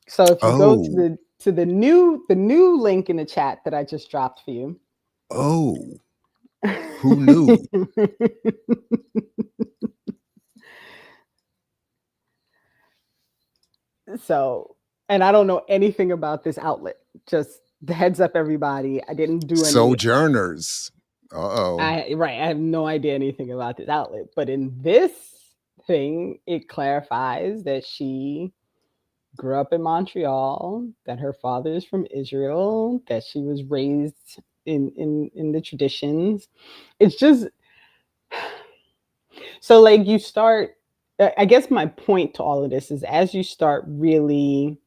So if you go to Oh, the new link in the chat that I just dropped for you. oh, who knew? So, and I don't know anything about this outlet. Just the heads up, everybody. I didn't do any. Sojourners. Uh-oh. I have no idea anything about this outlet. But in this thing, it clarifies that she grew up in Montreal, that her father is from Israel, that she was raised in the traditions. It's just so like you start. I guess my point to all of this is as you start really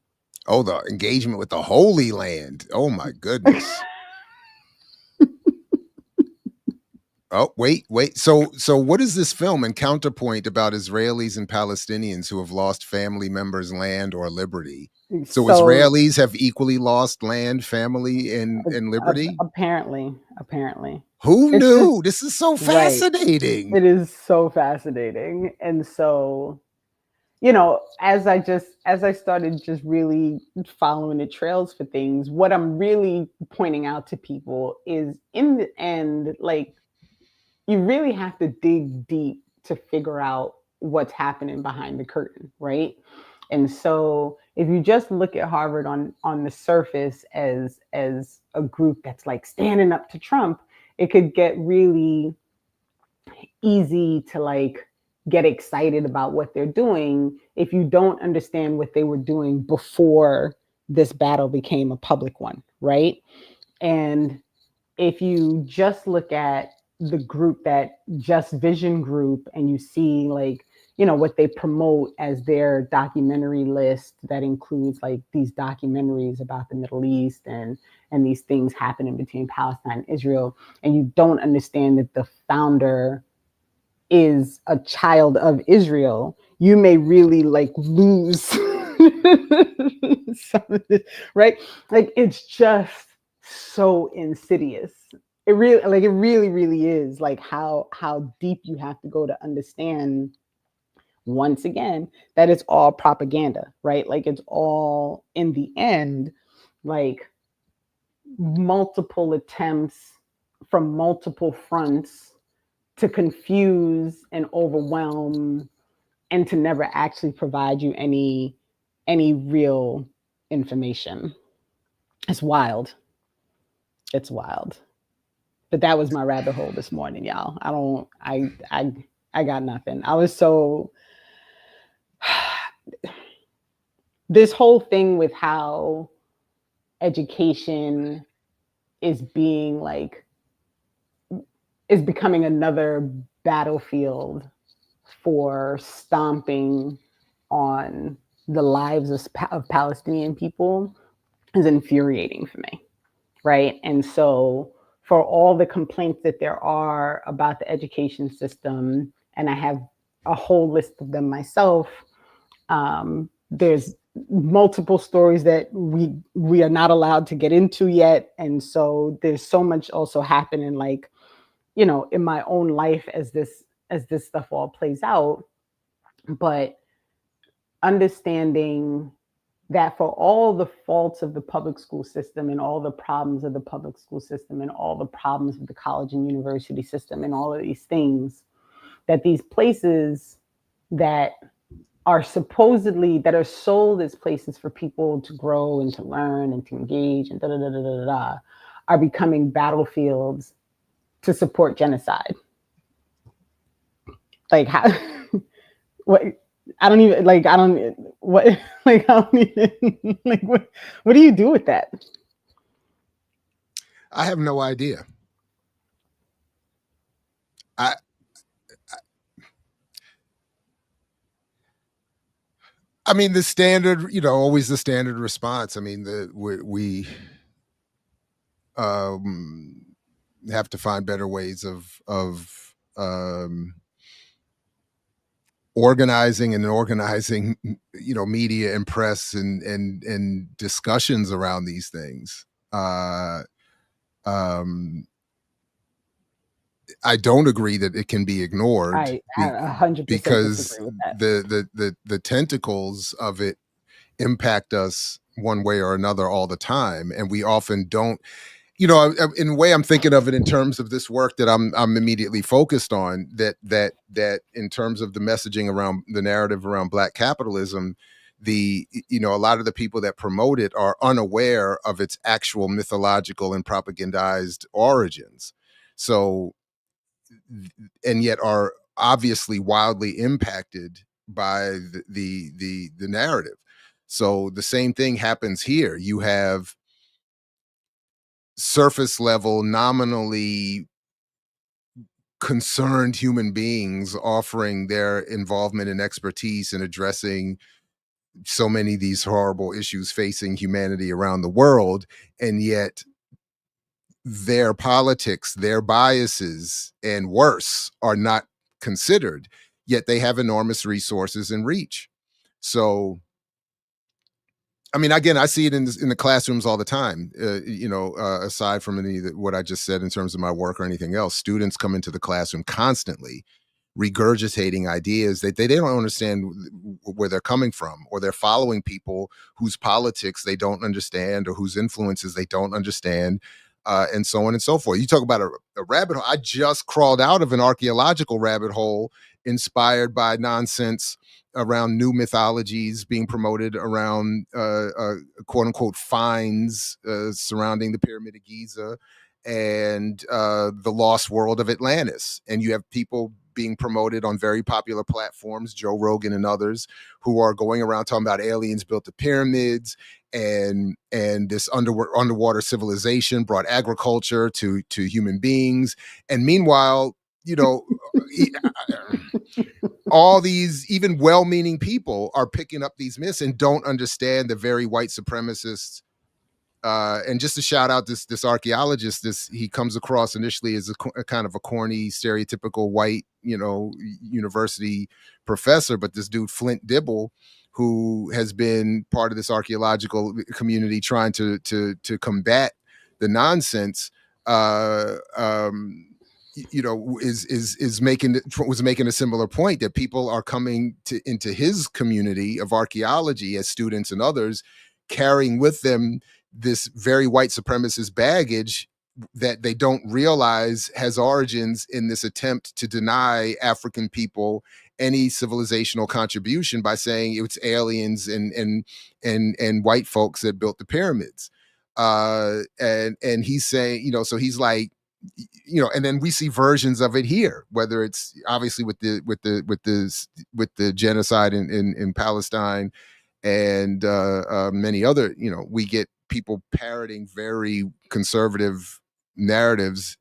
Oh, the engagement with the Holy Land. Oh my goodness. Oh, wait. So what is this film and counterpoint about Israelis and Palestinians who have lost family members, land, or liberty? So so Israelis have equally lost land, family, and liberty? apparently. Who It's just knew? This is so right. fascinating. It is so fascinating. And so, as I started just really following the trails for things, what I'm really pointing out to people is in the end, like you really have to dig deep to figure out what's happening behind the curtain, right? And so if you just look at Harvard on the surface as a group that's like standing up to Trump, it could get really easy to like get excited about what they're doing if you don't understand what they were doing before this battle became a public one, right? And if you just look at the group, that Just Vision group, and you see like what they promote as their documentary list that includes like these documentaries about the Middle East and these things happening between Palestine and Israel, and you don't understand that the founder is a child of Israel, you may really like lose some of this, right? Like it's just so insidious. It really, really is like how deep you have to go to understand once again that it's all propaganda, right? Like it's all in the end, like multiple attempts from multiple fronts to confuse and overwhelm and to never actually provide you any real information. It's wild. It's wild. But that was my rabbit hole this morning, y'all. I got nothing. I was so this whole thing with how education is being like is becoming another battlefield for stomping on the lives of Palestinian people is infuriating for me, right? And so, for all the complaints that there are about the education system, and I have a whole list of them myself, there's multiple stories that we are not allowed to get into yet, and so there's so much also happening, like in my own life as this stuff all plays out. But understanding that for all the faults of the public school system and all the problems of the public school system and all the problems of the college and university system and all of these things, that these places that are supposedly that are sold as places for people to grow and to learn and to engage and da da da da da da are becoming battlefields to support genocide. Like how what I don't even like I don't what like I don't even like what do you do with that? I have no idea. I I mean the standard, always the standard response. I mean the we have to find better ways of organizing media and press and discussions around these things. I don't agree that it can be ignored I 100% because disagree with that. the tentacles of it impact us one way or another all the time, and we often don't. In a way, I'm thinking of it in terms of this work that I'm immediately focused on. That in terms of the messaging around the narrative around Black capitalism, a lot of the people that promote it are unaware of its actual mythological and propagandized origins. So, and yet are obviously wildly impacted by the narrative. So the same thing happens here. You have surface level, nominally concerned human beings offering their involvement and expertise in addressing so many of these horrible issues facing humanity around the world, and yet their politics, their biases, and worse are not considered, yet they have enormous resources and reach. So I mean, again, I see it in the classrooms all the time. Aside from what I just said in terms of my work or anything else, students come into the classroom constantly regurgitating ideas that they don't understand where they're coming from, or they're following people whose politics they don't understand or whose influences they don't understand, and so on and so forth. You talk about a rabbit hole. I just crawled out of an archaeological rabbit hole inspired by nonsense around new mythologies being promoted around quote unquote finds surrounding the Pyramid of Giza and the lost world of Atlantis. And you have people being promoted on very popular platforms, Joe Rogan and others, who are going around talking about aliens built the pyramids, and this underwater civilization brought agriculture to human beings. And meanwhile, all these even well-meaning people are picking up these myths and don't understand the very white supremacists. And just to shout out this archaeologist, he comes across initially as a kind of a corny, stereotypical white, university professor, but this dude Flint Dibble, who has been part of this archaeological community trying to combat the nonsense, was making a similar point, that people are coming into his community of archaeology as students and others, carrying with them this very white supremacist baggage that they don't realize has origins in this attempt to deny African people any civilizational contribution by saying it's aliens and white folks that built the pyramids. And he's saying, so he's like, and then we see versions of it here, whether it's obviously with the genocide in Palestine and many other, we get people parroting very conservative narratives,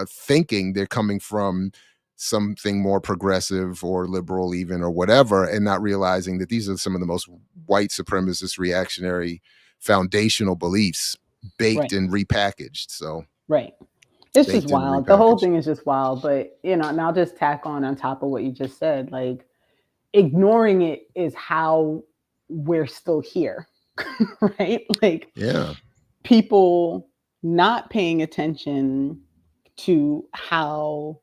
thinking they're coming from something more progressive or liberal even, or whatever, and not realizing that these are some of the most white supremacist reactionary foundational beliefs baked and repackaged. So it's just wild. The whole thing is just wild. But and I'll just tack on top of what you just said, like, ignoring it is how we're still here. Right? Like, people not paying attention to how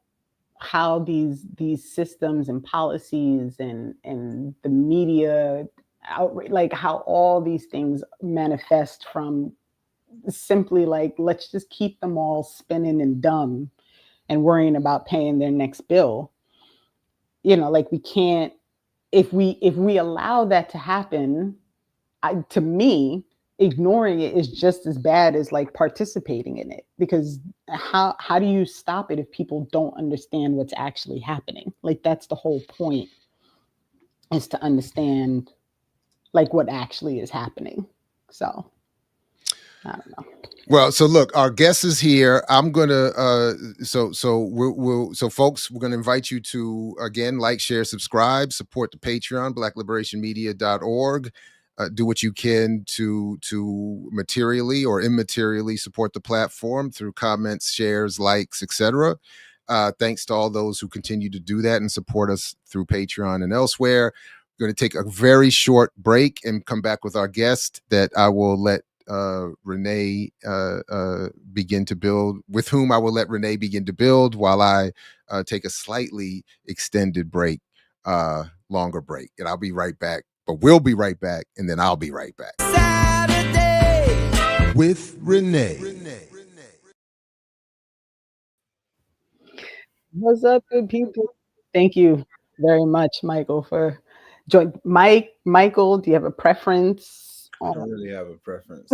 these systems and policies and the media outrage, like how all these things manifest from simply like, let's just keep them all spinning and dumb and worrying about paying their next bill. Like, we can't, if we allow that to happen, to me, ignoring it is just as bad as like participating in it, because how do you stop it if people don't understand what's actually happening? Like, that's the whole point, is to understand like what actually is happening. So I don't know. Well, so look, our guest is here. I'm gonna so folks, we're gonna invite you to, again, like, share, subscribe, support the Patreon, blackliberationmedia.org. do what you can to materially or immaterially support the platform through comments, shares, likes, etc. Thanks to all those who continue to do that and support us through Patreon and elsewhere. We're going to take a very short break and come back with our guest that I will let Renee begin to build, with whom I will let Renee begin to build while I take a slightly extended break, longer break. And I'll be right back, but we'll be right back, and then I'll be right back. Saturday with Renee. What's up, good people? Thank you very much, Michael, for joining. Michael, do you have a preference? I don't really have a preference.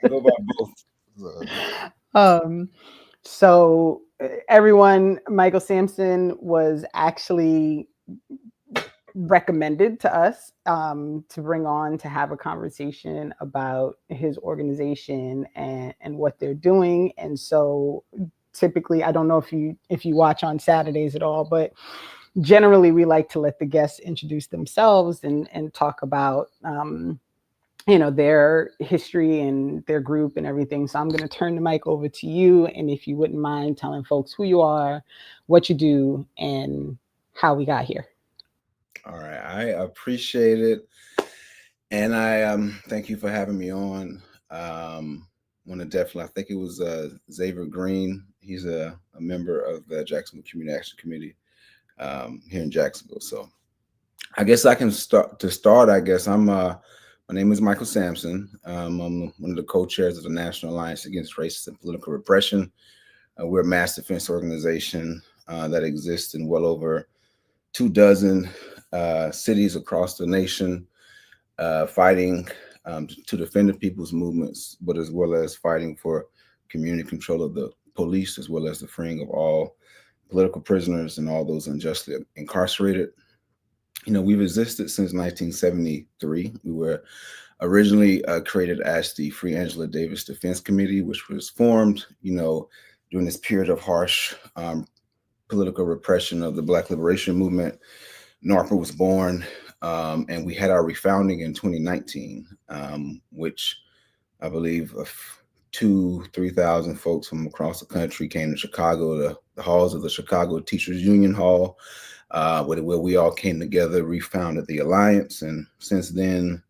Go by both. So everyone, Michael Sampson was actually recommended to us to bring on to have a conversation about his organization and what they're doing. And so typically, I don't know if you watch on Saturdays at all, but generally we like to let the guests introduce themselves and talk about their history and their group and everything. So I'm going to turn the mic over to you, and if you wouldn't mind telling folks who you are, what you do, and how we got here. All right, I appreciate it, and I thank you for having me on. Want to definitely, I think it was Xavier Green. He's a member of the Jacksonville Community Action Committee here in Jacksonville. So I guess I can start. I guess my name is Michael Sampson. I'm one of the co-chairs of the National Alliance Against Racist and Political Repression. We're a mass defense organization that exists in well over 24 cities across the nation, fighting to defend the people's movements, but as well as fighting for community control of the police, as well as the freeing of all political prisoners and all those unjustly incarcerated. We've existed since 1973. We were originally created as the Free Angela Davis Defense Committee, which was formed, during this period of harsh political repression of the Black Liberation Movement. NARPA was born, and we had our refounding in 2019, which I believe 2,000-3,000 folks from across the country came to Chicago, the halls of the Chicago Teachers Union Hall, where we all came together, refounded the Alliance. And since then,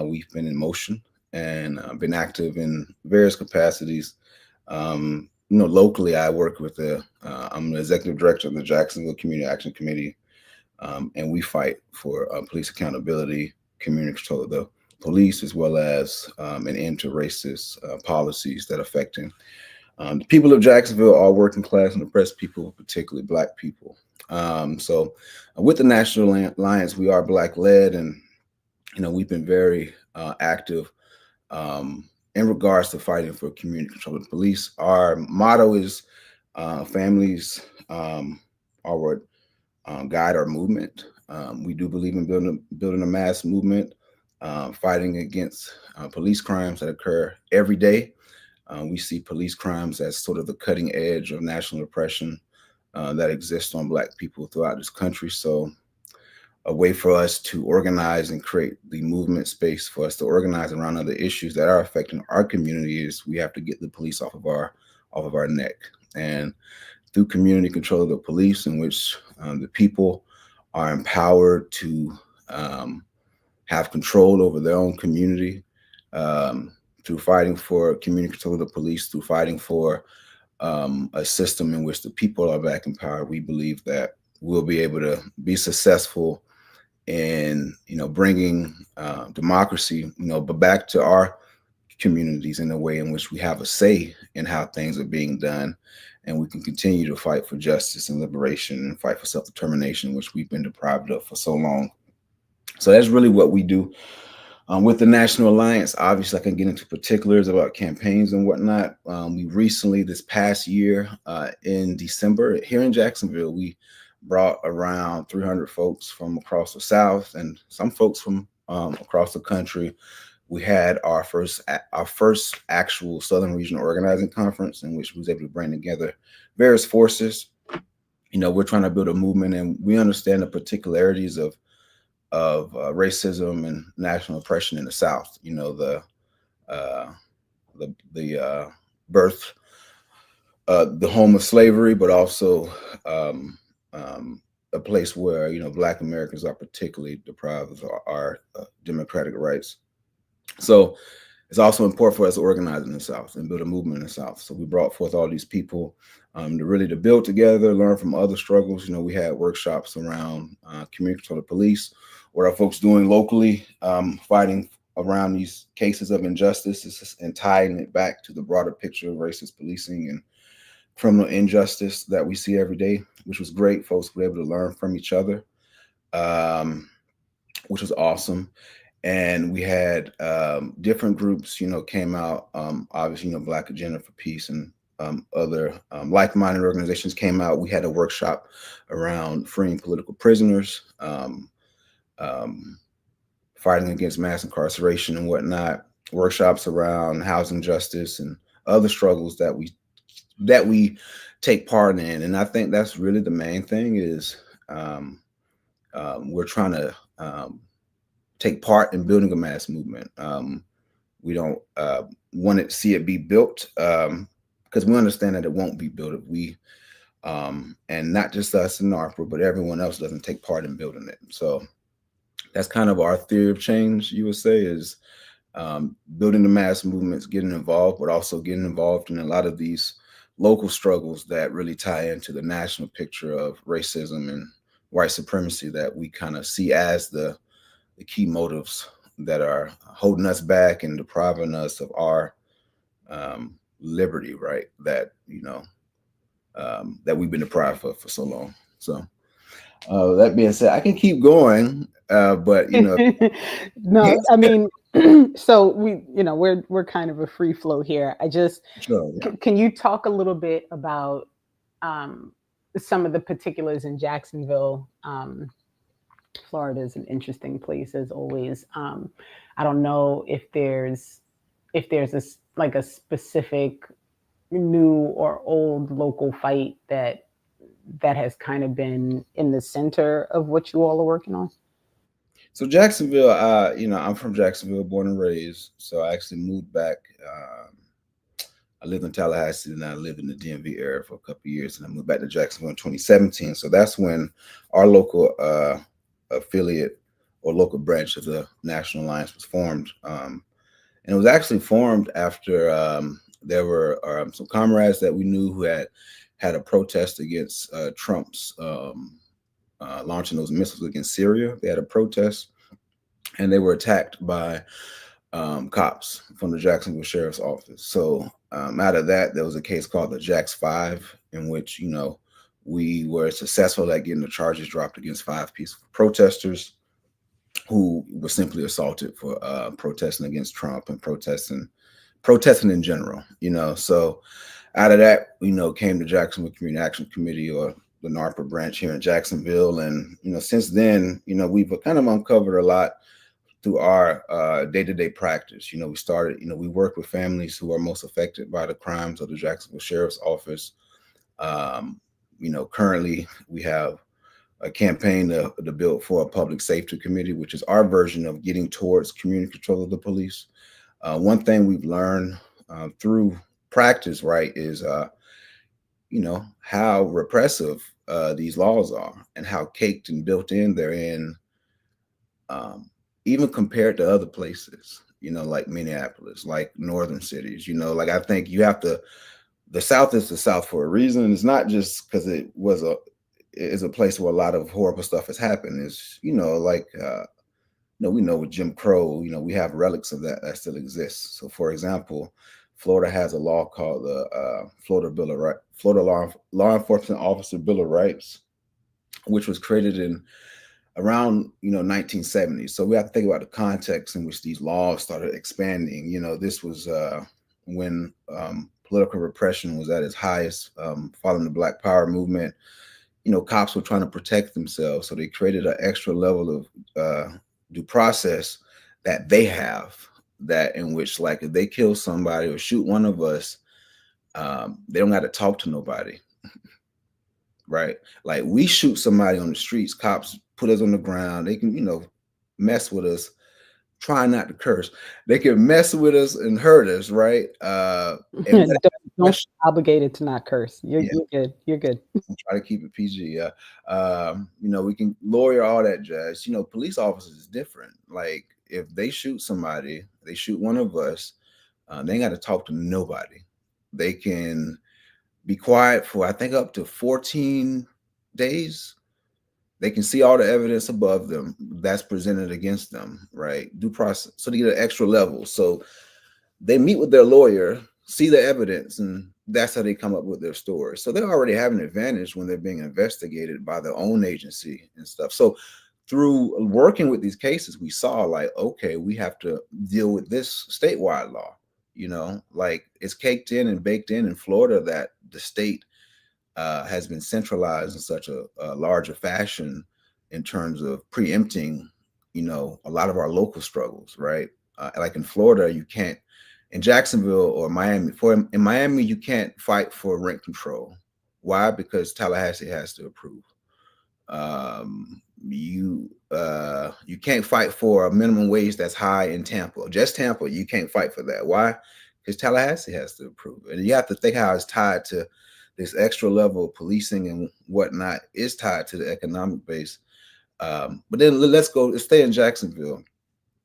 we've been in motion and been active in various capacities. Locally, I work with I'm the executive director of the Jacksonville Community Action Committee, and we fight for police accountability, community control of the police, as well as an end to racist policies that affecting the people of Jacksonville, all working class and oppressed people, particularly Black people. So with the National Alliance, we are Black led, and we've been very active in regards to fighting for community control of the police. Our motto is families are what guide our movement. We do believe in building a mass movement, fighting against police crimes that occur every day. We see police crimes as sort of the cutting edge of national oppression that exists on Black people throughout this country. So a way for us to organize and create the movement space for us to organize around other issues that are affecting our community is we have to get the police off of our neck. And through community control of the police, in which the people are empowered to have control over their own community, through fighting for community control of the police, through fighting for a system in which the people are back in power, we believe that we'll be able to be successful in bringing democracy but back to our communities in a way in which we have a say in how things are being done, and we can continue to fight for justice and liberation and fight for self-determination, which we've been deprived of for so long. So that's really what we do. With the National Alliance, obviously I can get into particulars about campaigns and whatnot. We recently, this past year, in December, here in Jacksonville, we brought around 300 folks from across the South and some folks from across the country. We had our first actual Southern Regional Organizing Conference, in which we was able to bring together various forces. We're trying to build a movement, and we understand the particularities of racism and national oppression in the South. You know, the birth, the home of slavery, but also a place where, you know, Black Americans are particularly deprived of our democratic rights. So it's also important for us to organize in the South and build a movement in the South. So we brought forth all these people to build together, learn from other struggles. You know, we had workshops around community control of police, what are folks doing locally, fighting around these cases of injustice and tying it back to the broader picture of racist policing and criminal injustice that we see every day, which was great. Folks were able to learn from each other, which was awesome. And we had different groups, you know, came out, obviously, you know, Black Agenda for Peace and other like-minded organizations came out. We had a workshop around freeing political prisoners, fighting against mass incarceration and whatnot, workshops around housing justice and other struggles that we take part in. And I think that's really the main thing is we're trying to take part in building a mass movement. We don't want to see it be built because we understand that it won't be built if we, and not just us in NARPA, but everyone else doesn't take part in building it. So that's kind of our theory of change, you would say, is building the mass movements, getting involved, but also getting involved in a lot of these local struggles that really tie into the national picture of racism and white supremacy that we kind of see as the key motives that are holding us back and depriving us of our liberty, right? That, you know, that we've been deprived of for so long. So that being said, I can keep going, but you know, no, I mean, so we, you know, we're kind of a free flow here. I just, sure, yeah. Can you talk a little bit about some of the particulars in Jacksonville? Florida is an interesting place as always. I don't know if there's a specific new or old local fight that has kind of been in the center of what you all are working on. So Jacksonville, you know, I'm from Jacksonville, born and raised. So I actually moved back. I lived in Tallahassee and I lived in the DMV area for a couple of years, and I moved back to Jacksonville in 2017. So that's when our local affiliate or local branch of the National Alliance was formed. And it was actually formed after there were some comrades that we knew who had a protest against Trump's launching those missiles against Syria. They had a protest and they were attacked by cops from the Jacksonville Sheriff's Office. So out of that, there was a case called the Jax 5, in which, you know, we were successful at getting the charges dropped against 5 peaceful protesters who were simply assaulted for protesting against Trump and protesting in general, you know. So out of that, you know, came the Jacksonville Community Action Committee, or the NARPA branch here in Jacksonville. And, you know, since then, you know, we've kind of uncovered a lot through our day-to-day practice. You know, we started, you know, we work with families who are most affected by the crimes of the Jacksonville Sheriff's Office. You know, currently we have a campaign to build for a public safety committee, which is our version of getting towards community control of the police. One thing we've learned through practice, right, is, you know, how repressive these laws are and how caked and built in they're in, even compared to other places, you know, like Minneapolis, like northern cities. You know, like, I think you have to, the South is the South for a reason. It's not just because it is a place where a lot of horrible stuff has happened. It's, you know, like, you know, we know with Jim Crow, you know, we have relics of that still exists. So, for example, Florida has a law called the Florida Law Enforcement Officer Bill of Rights, which was created in around, you know, 1970. So we have to think about the context in which these laws started expanding. You know, this was when political repression was at its highest, following the Black Power movement. You know, cops were trying to protect themselves, so they created an extra level of due process that they have, that in which, like, if they kill somebody or shoot one of us, they don't got to talk to nobody, right? Like, we shoot somebody on the streets, cops put us on the ground, they can, you know, mess with us, try not to curse. They can mess with us and hurt us, right? And Don't feel obligated to not curse. You're yeah, you're good. You're good. try to keep it PG. Yeah. We can lawyer all that jazz. Police officers is different. Like if they shoot somebody, they shoot one of us, they ain't got to talk to nobody. They can be quiet for I think up to 14 days. They can see all the evidence above them that's presented against them, right? Due process. So they get an extra level. So they meet with their lawyer, see the evidence, and that's how they come up with their story. So they already have an advantage when they're being investigated by their own agency and stuff. So through working with these cases, we saw like, okay, we have to deal with this statewide law. Like it's caked in and baked in Florida that the state has been centralized in such a larger fashion in terms of preempting, a lot of our local struggles, right? Like in Florida, you can't, in Jacksonville or Miami, in Miami, you can't fight for rent control. Why? Because Tallahassee has to approve. You can't fight for a minimum wage that's high in Tampa. Just Tampa, you can't fight for that. Why? Because Tallahassee has to approve. And you have to think how it's tied to this extra level of policing and whatnot is tied to the economic base. But then let's stay in Jacksonville.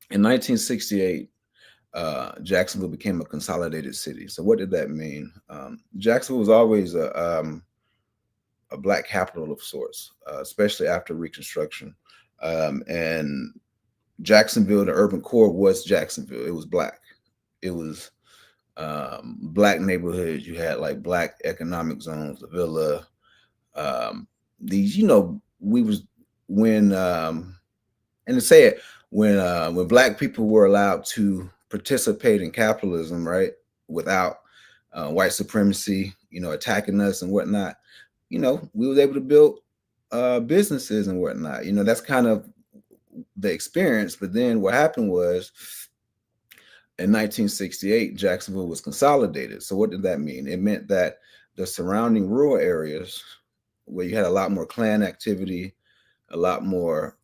In 1968, Jacksonville became a consolidated city. So what did that mean? Jacksonville was always a Black capital of sorts, especially after Reconstruction. And Jacksonville, the urban core was Jacksonville. It was Black. It was Black neighborhoods. You had like Black economic zones, the Villa. These, we was when and to say it when Black people were allowed to participate in capitalism, right, without white supremacy, attacking us and whatnot. We was able to build businesses and whatnot. That's kind of the experience. But then what happened was in 1968, Jacksonville was consolidated. So what did that mean? It meant that the surrounding rural areas where you had a lot more Klan activity, a lot more,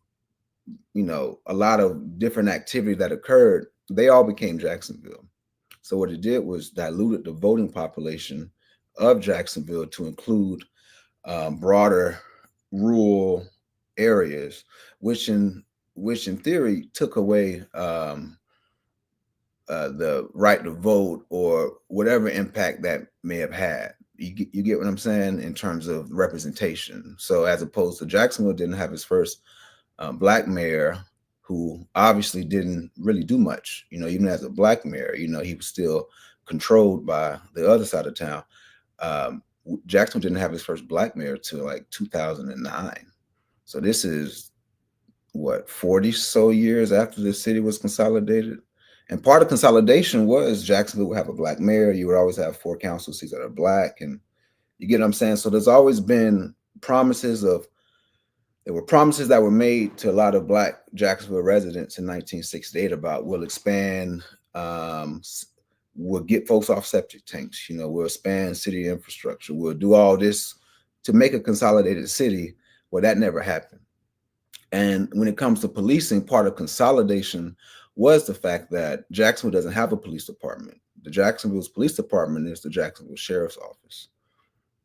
a lot of different activity that occurred, they all became Jacksonville. So what it did was diluted the voting population of Jacksonville to include broader rural areas, which in theory took away the right to vote or whatever impact that may have had. You get what I'm saying in terms of representation. So as opposed to Jacksonville didn't have his first Black mayor, who obviously didn't really do much. Even as a Black mayor, he was still controlled by the other side of town. Jacksonville didn't have his first Black mayor till like 2009. So this is what, 40 so years after the city was consolidated. And part of consolidation was Jacksonville would have a Black mayor. You would always have 4 council seats that are Black. And you get what I'm saying? So there's always been there were promises that were made to a lot of Black Jacksonville residents in 1968 about we'll expand, we'll get folks off septic tanks, we'll expand city infrastructure, we'll do all this to make a consolidated city. Well, that never happened. And when it comes to policing, part of consolidation was the fact that Jacksonville doesn't have a police department. The Jacksonville's police department is the Jacksonville Sheriff's Office,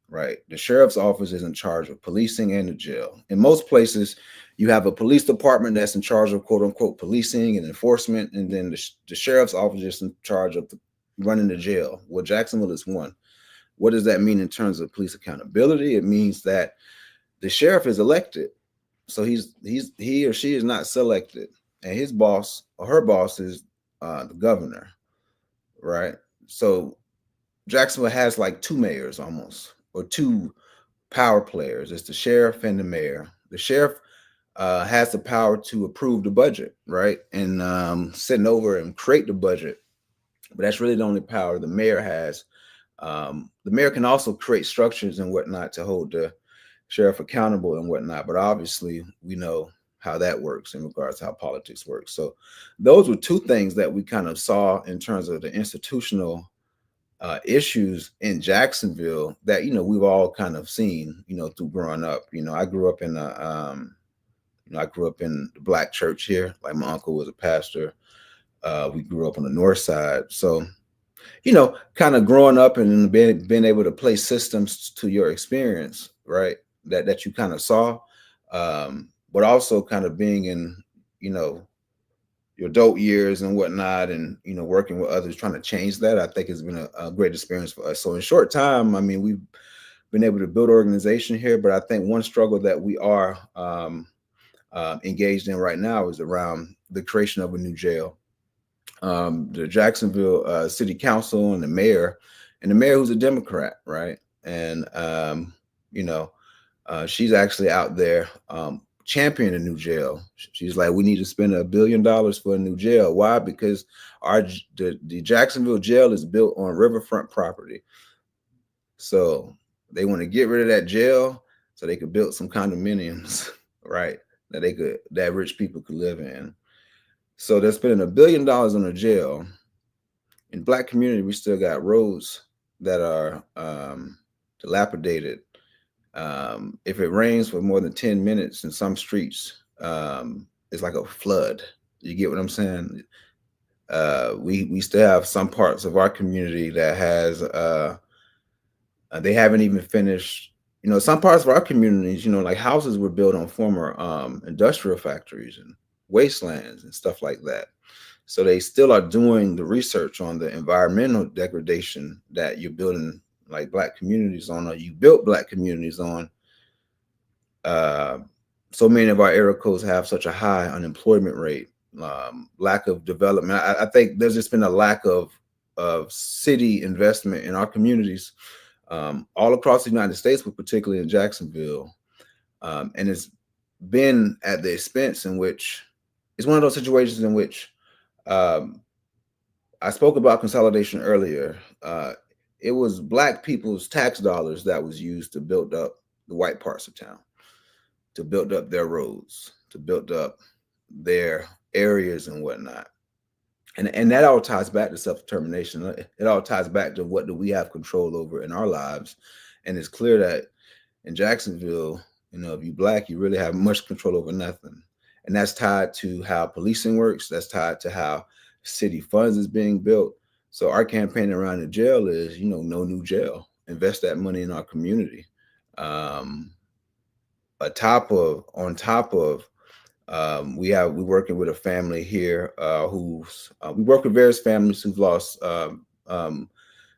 right? The Sheriff's Office is in charge of policing and the jail. In most places, you have a police department that's in charge of quote unquote policing and enforcement, and then the Sheriff's Office is in charge of running the jail. Well, Jacksonville is one. What does that mean in terms of police accountability? It means that the sheriff is elected. So he or she is not selected, and his boss or her boss is the governor, right? So Jacksonville has like 2 mayors almost, or 2 power players. It's the sheriff and the mayor. The sheriff has the power to approve the budget, right, and sitting over and create the budget. But that's really the only power the mayor has. The mayor can also create structures and whatnot to hold the sheriff accountable and whatnot. But obviously, we know how that works in regards to how politics works. So those were 2 things that we kind of saw in terms of the institutional issues in Jacksonville that, we've all kind of seen, through growing up. I grew up in a I grew up in the Black church here. Like my uncle was a pastor. We grew up on the north side. So, kind of growing up and being able to place systems to your experience, right? That you kind of saw, but also kind of being in, your adult years and whatnot, and working with others, trying to change that. I think has been a great experience for us. So in short time, I mean, we've been able to build organization here, but I think one struggle that we are engaged in right now is around the creation of a new jail. The Jacksonville City Council and the mayor who's a Democrat, right? And she's actually out there championing a new jail. She's like, we need to spend $1 billion for a new jail. Why? Because the Jacksonville jail is built on riverfront property. So they want to get rid of that jail so they could build some condominiums, right? That rich people could live in. So they're spending $1 billion on a jail. In Black community, we still got roads that are dilapidated. If it rains for more than 10 minutes in some streets, it's like a flood. You get what I'm saying? We still have some parts of our community that has they haven't even finished. Some parts of our communities, like houses were built on former industrial factories and wastelands and stuff like that. So they still are doing the research on the environmental degradation that you're building like Black communities on, or you built Black communities on. So many of our area codes have such a high unemployment rate, lack of development. I think there's just been a lack of city investment in our communities all across the United States, but particularly in Jacksonville. And it's been at the expense in which it's one of those situations in which I spoke about consolidation earlier. It was Black people's tax dollars that was used to build up the white parts of town, to build up their roads, to build up their areas and whatnot. And that all ties back to self-determination. It all ties back to what do we have control over in our lives. And it's clear that in Jacksonville, if you're Black, you really have much control over nothing. And that's tied to how policing works. That's tied to how city funds is being built. So our campaign around the jail is, no new jail. Invest that money in our community. On top of, we're working with a family here we work with various families who've lost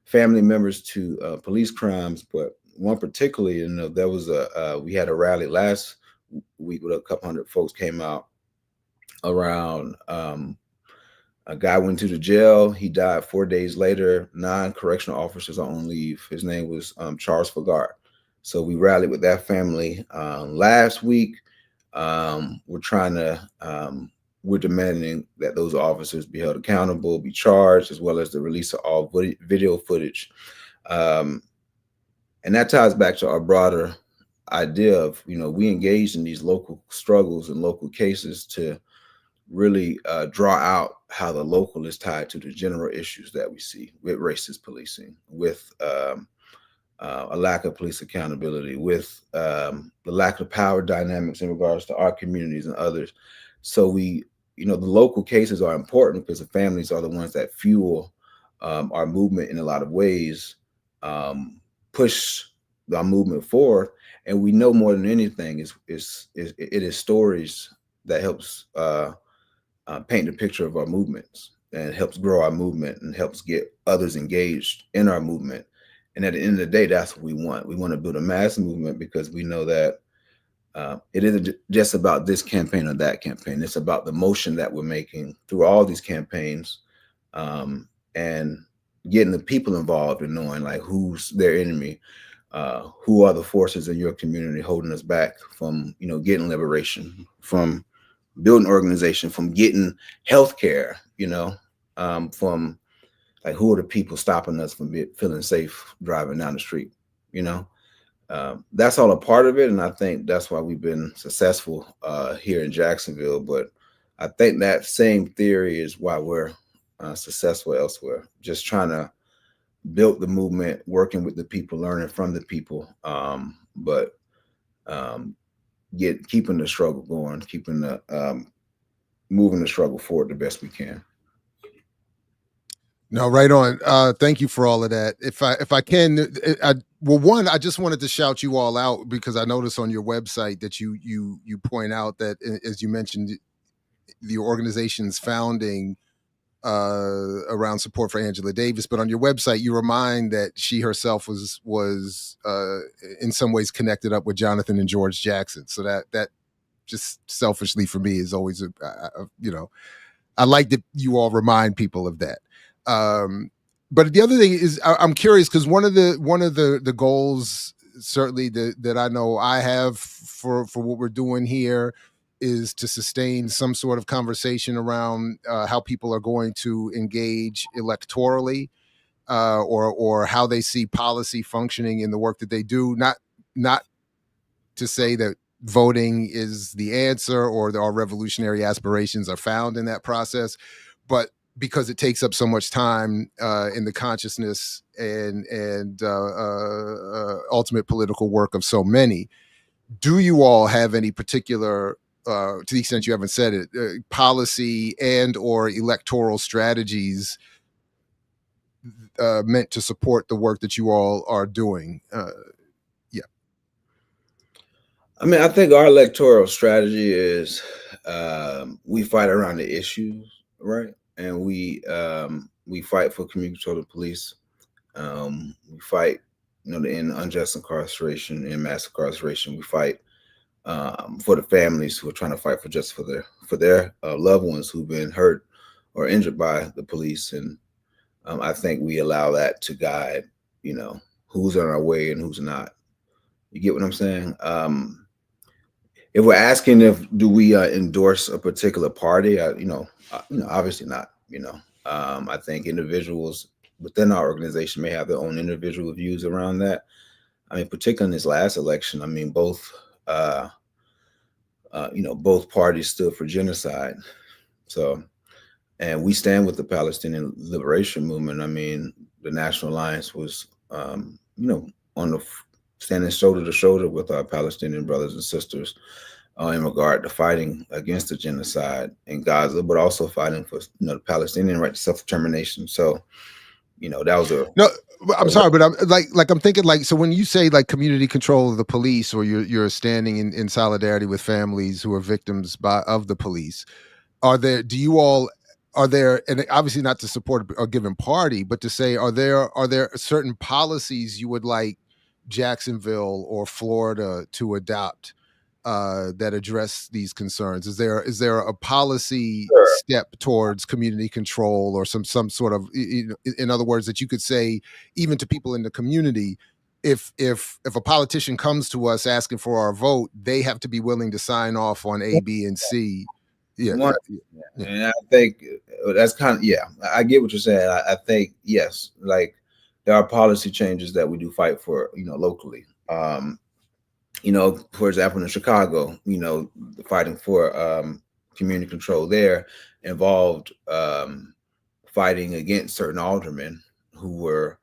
family members to police crimes, but one particularly, there was we had a rally last week with a couple hundred folks came out around a guy went to the jail. He died 4 days later. 9 correctional officers are on leave. His name was Charles Fagart. So we rallied with that family last week. We're demanding that those officers be held accountable, be charged, as well as the release of all video footage. And that ties back to our broader idea of, we engage in these local struggles and local cases to really draw out how the local is tied to the general issues that we see with racist policing, with a lack of police accountability, with the lack of power dynamics in regards to our communities and others. So the local cases are important because the families are the ones that fuel our movement in a lot of ways, push our movement forward. And we know more than anything it is stories that helps paint the picture of our movements and helps grow our movement and helps get others engaged in our movement. And at the end of the day, that's what we want. We want to build a mass movement because we know that it isn't just about this campaign or that campaign. It's about the motion that we're making through all these campaigns and getting the people involved and knowing like who's their enemy, who are the forces in your community holding us back from, getting liberation, from building organization, from getting healthcare, from like who are the people stopping us from feeling safe driving down the street, that's all a part of it. And I think that's why we've been successful here in Jacksonville. But I think that same theory is why we're successful elsewhere, just trying to build the movement, working with the people, learning from the people. But keeping the struggle going, keeping the moving the struggle forward the best we can. No, right on. Thank you for all of that. If I can, well, one, I just wanted to shout you all out because I noticed on your website that you point out that, as you mentioned, the organization's founding around support for Angela Davis, but on your website you remind that she herself was in some ways connected up with Jonathan and George Jackson. So that just selfishly for me is always I like that you all remind people of that. But the other thing is I'm curious because one of the goals certainly that I know I have for what we're doing here is to sustain some sort of conversation around how people are going to engage electorally, or how they see policy functioning in the work that they do. Not to say that voting is the answer or our revolutionary aspirations are found in that process, but because it takes up so much time in the consciousness and ultimate political work of so many. Do you all have any particular, to the extent you haven't said it, policy and or electoral strategies meant to support the work that you all are doing? Yeah. I mean, I think our electoral strategy is we fight around the issues, right? And we fight for community control of police. We fight, to end unjust incarceration and mass incarceration. We fight for the families who are trying to fight for justice for their loved ones who've been hurt or injured by the police. And I think we allow that to guide, who's on our way and who's not. You get what I'm saying? If we're asking do we endorse a particular party, obviously not. I think individuals within our organization may have their own individual views around that. I mean, particularly in this last election, I mean, both parties stood for genocide. So, and we stand with the Palestinian Liberation Movement. I mean, the National Alliance was, on the standing shoulder to shoulder with our Palestinian brothers and sisters in regard to fighting against the genocide in Gaza, but also fighting for the Palestinian right to self-determination. So, that was no. I'm sorry, but I'm I'm thinking so when you say community control of the police, or you're standing in solidarity with families who are victims of the police, are there and obviously not to support a given party, but to say are there certain policies you would like Jacksonville or Florida to adopt that address these concerns? Is there a policy step towards community control or some sort of, in other words, that you could say even to people in the community, if a politician comes to us asking for our vote, they have to be willing to sign off on A, B, and C. Yeah. And I think that's I get what you're saying. I think, yes, there are policy changes that we do fight for, locally. For example, in Chicago, fighting for community control there involved fighting against certain aldermen who were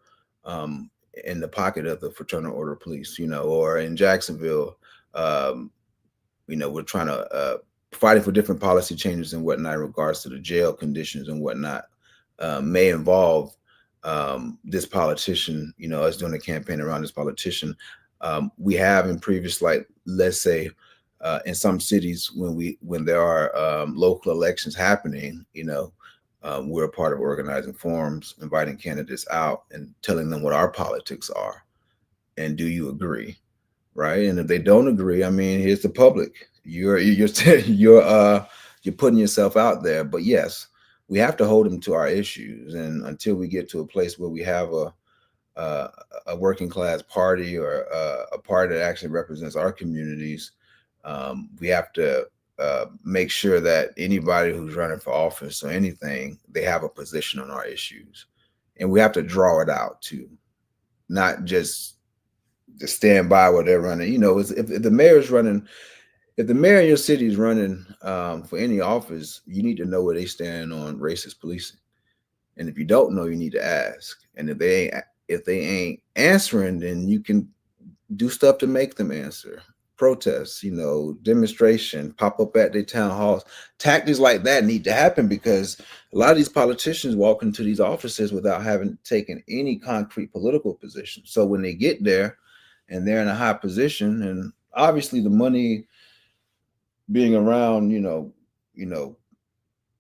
in the pocket of the Fraternal Order of Police, or in Jacksonville, we're trying to fighting for different policy changes and whatnot in regards to the jail conditions and whatnot may involve this politician, us doing a campaign around this politician. We have in previous, let's say, in some cities when there are local elections happening, we're a part of organizing forums, inviting candidates out and telling them what our politics are. And do you agree? Right. And if they don't agree, I mean, here's the public. You're putting yourself out there. But yes, we have to hold them to our issues. And until we get to a place where we have a working class party or a party that actually represents our communities, we have to make sure that anybody who's running for office or anything, they have a position on our issues. And we have to draw it out too, not just to stand by what they're running. If the mayor's running, if the mayor in your city is running for any office, you need to know where they stand on racist policing. And if you don't know, you need to ask. And if they ain't answering, then you can do stuff to make them answer. protests, demonstration, pop up at their town halls. Tactics like that need to happen because a lot of these politicians walk into these offices without having taken any concrete political position. So when they get there and they're in a high position, and obviously the money being around,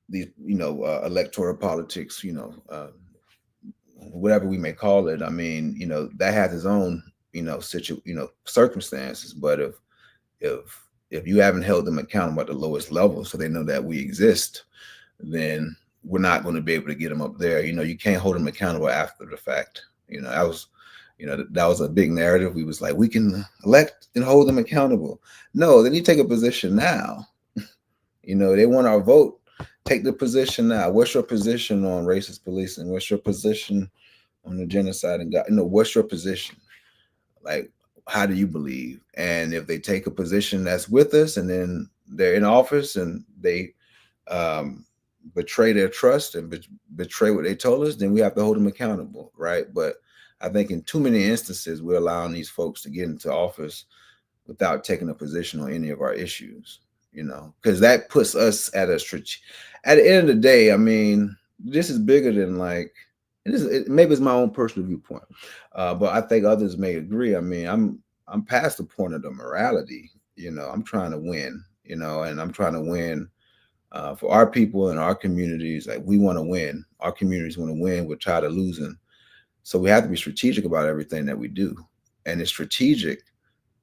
these, electoral politics, whatever we may call it. I mean, that has its own, circumstances. But if you haven't held them accountable at the lowest level, so they know that we exist, then we're not going to be able to get them up there. You can't hold them accountable after the fact. That was a big narrative. We was like, we can elect and hold them accountable. No, then you take a position now. They want our vote. Take the position now. What's your position on racist policing? What's your position on the genocide and God? What's your position? Like, how do you believe? And if they take a position that's with us and then they're in office and they betray their trust and betray what they told us, then we have to hold them accountable, right? But I think in too many instances, we're allowing these folks to get into office without taking a position on any of our issues, because that puts us at a stretch. At the end of the day, I mean, this is bigger than maybe it's my own personal viewpoint, but I think others may agree. I mean, I'm past the point of the morality. I'm trying to win. And I'm trying to win for our people and our communities. Like, we want to win. Our communities want to win. We're tired of losing. So we have to be strategic about everything that we do, and it's strategic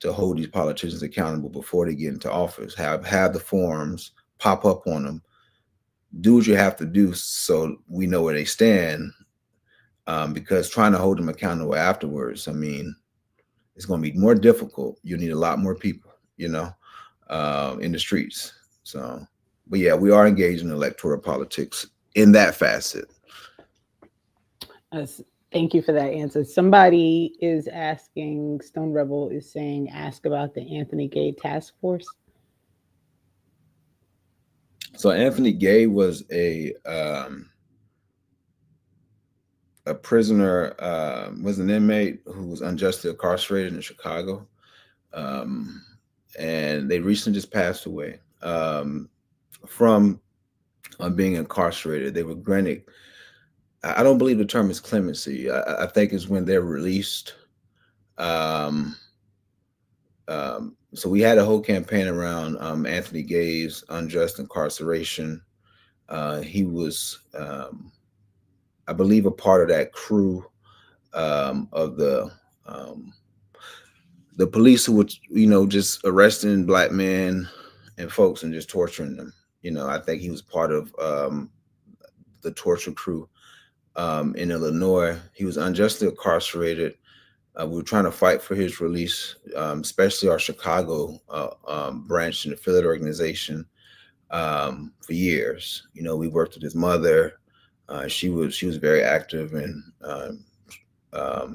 to hold these politicians accountable before they get into office. Have the forums pop up on them. Do what you have to do so we know where they stand. Because trying to hold them accountable afterwards, I mean, it's going to be more difficult. You need a lot more people, in the streets. So, but yeah, we are engaged in electoral politics in that facet. Thank you for that answer. Somebody is asking, Stone Rebel is saying, ask about the Anthony Gay task force. So Anthony Gay was a prisoner, was an inmate who was unjustly incarcerated in Chicago. And they recently just passed away from being incarcerated. They were granted, I don't believe the term is clemency. I think it's when they're released. So we had a whole campaign around Anthony Gay's unjust incarceration. He was, I believe, a part of that crew of the police who were, just arresting Black men and folks and just torturing them. I think he was part of the torture crew in Illinois. He was unjustly incarcerated. We were trying to fight for his release, especially our Chicago branch in the Philly organization for years. We worked with his mother. She was very active, and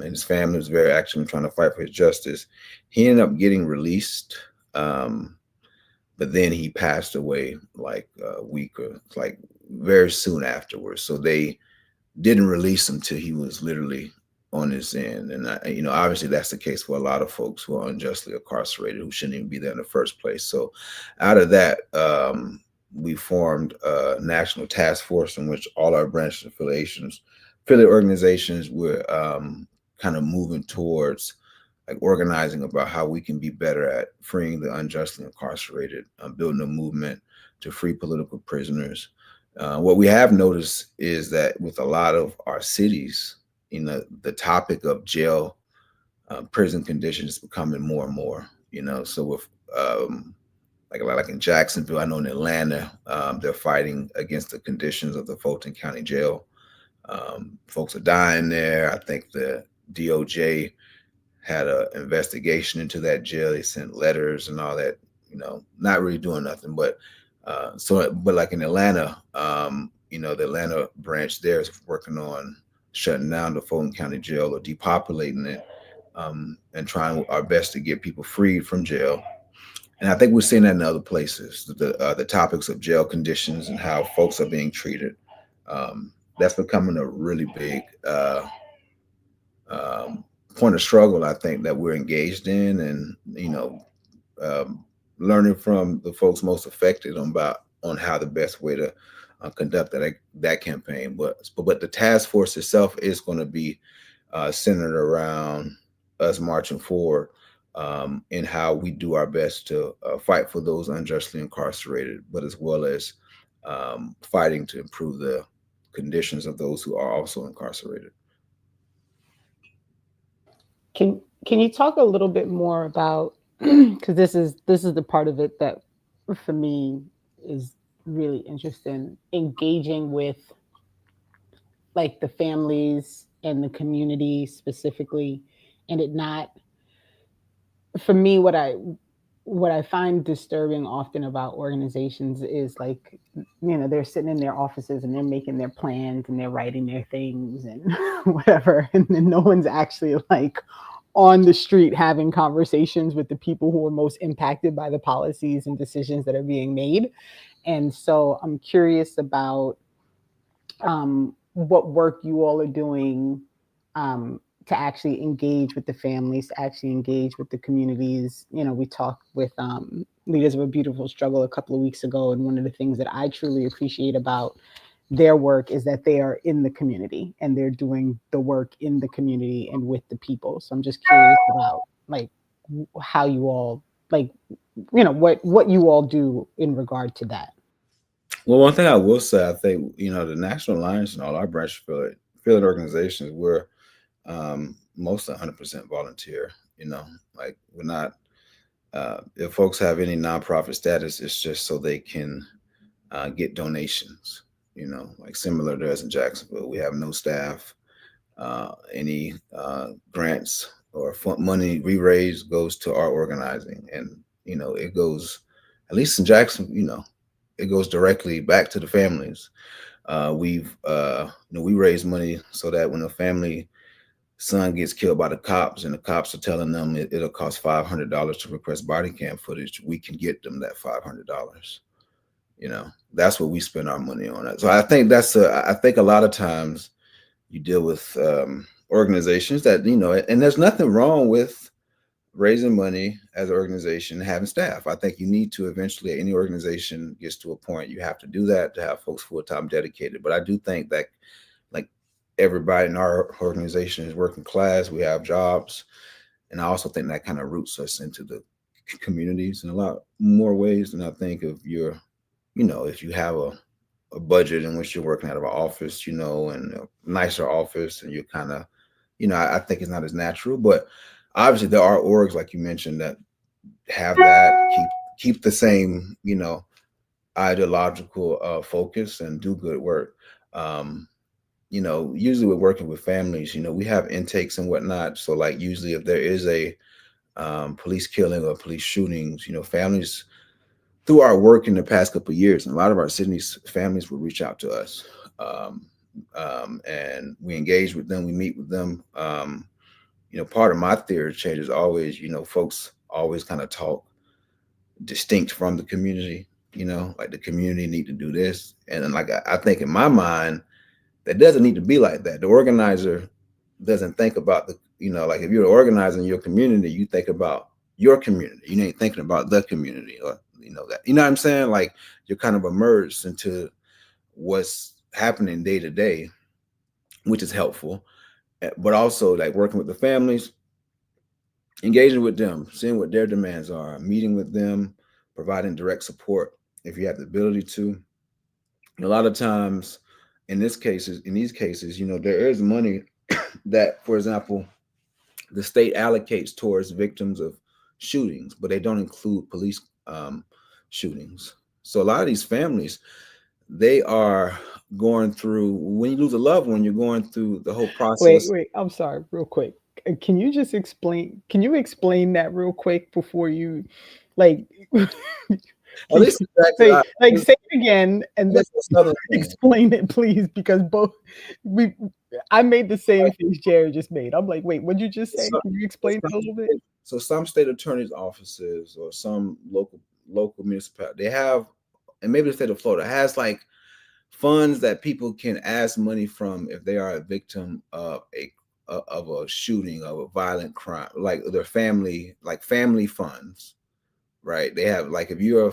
his family was very active in trying to fight for his justice. He ended up getting released, but then he passed away like a week or like very soon afterwards. So they didn't release him till he was literally on his end. And obviously that's the case for a lot of folks who are unjustly incarcerated, who shouldn't even be there in the first place. So out of that, we formed a national task force in which all our branches and affiliations, affiliate organizations were kind of moving towards like organizing about how we can be better at freeing the unjustly incarcerated, building a movement to free political prisoners. What we have noticed is that with a lot of our cities, the topic of jail, prison conditions is becoming more and more, so with like in Jacksonville, I know in Atlanta, they're fighting against the conditions of the Fulton County Jail. Folks are dying there. I think the DOJ had an investigation into that jail. They sent letters and all that, not really doing nothing. But but like in Atlanta, the Atlanta branch there is working on shutting down the Fulton County Jail or depopulating it, and trying our best to get people freed from jail. And I think we're seeing that in other places, the topics of jail conditions and how folks are being treated. That's becoming a really big point of struggle, I think, that we're engaged in. And, learning from the folks most affected on how the best way to conduct that campaign. But the task force itself is going to be centered around us marching forward in how we do our best to fight for those unjustly incarcerated, but as well as fighting to improve the conditions of those who are also incarcerated. Can you talk a little bit more about, because this is the part of it that for me is really interesting, engaging with like the families and the community specifically, and it not, for me, what I find disturbing often about organizations is like, they're sitting in their offices and they're making their plans and they're writing their things and whatever, and then no one's actually like on the street having conversations with the people who are most impacted by the policies and decisions that are being made. And so I'm curious about what work you all are doing to actually engage with the families, to actually engage with the communities. We talked with Leaders of a Beautiful Struggle a couple of weeks ago, and one of the things that I truly appreciate about their work is that they are in the community and they're doing the work in the community and with the people. So I'm just curious about like how you all like, what you all do in regard to that. Well, one thing I will say, I think, the National Alliance and all our branch affiliate organizations, we're mostly 100% volunteer. Like we're not, if folks have any nonprofit status, it's just so they can get donations, like similar to us in Jacksonville. We have no staff. Any grants or money we raise goes to our organizing. And, it goes, at least in Jackson, it goes directly back to the families. We raise money so that when a family son gets killed by the cops and the cops are telling them it'll cost $500 to request body cam footage, we can get them that $500. That's what we spend our money on. So I think I think a lot of times you deal with organizations that, and there's nothing wrong with raising money as an organization, having staff. I think you need to eventually, any organization gets to a point you have to do that to have folks full-time dedicated. But I do think that like everybody in our organization is working class. We have jobs. And I also think that kind of roots us into the communities in a lot more ways than I think of if you have a budget in which you're working out of an office, and a nicer office, and you're kind of, I think it's not as natural. But obviously there are orgs like you mentioned that have that, keep the same, ideological focus and do good work. Usually we're working with families, we have intakes and whatnot. So like usually if there is a police killing or police shootings, families, through our work in the past couple of years, and a lot of our Sydney's families will reach out to us, and we engage with them. We meet with them. Part of my theory of change is always, folks always kind of talk distinct from the community. Like the community need to do this, and then like I think in my mind that doesn't need to be like that. The organizer doesn't think about like if you're organizing your community, you think about your community. You ain't thinking about the community or that. You know what I'm saying? Like you're kind of immersed into what's happening day to day, which is helpful. But also like working with the families, engaging with them, seeing what their demands are, meeting with them, providing direct support if you have the ability to. And a lot of times in these cases, there is money that, for example, the state allocates towards victims of shootings, but they don't include police shootings. So a lot of these families, they are going through, when you lose a loved one, you're going through the whole process. Wait, I'm sorry, real quick. Can you explain that real quick before you like say it again and then explain it, please, because I made the same face Jared just made. I'm like, wait, what'd you just say? Can you explain that a little bit? So some state attorney's offices or some local municipality, they have, and maybe the state of Florida has like funds that people can ask money from if they are a victim of a shooting, of a violent crime, like their family, like family funds. right? They have like if you're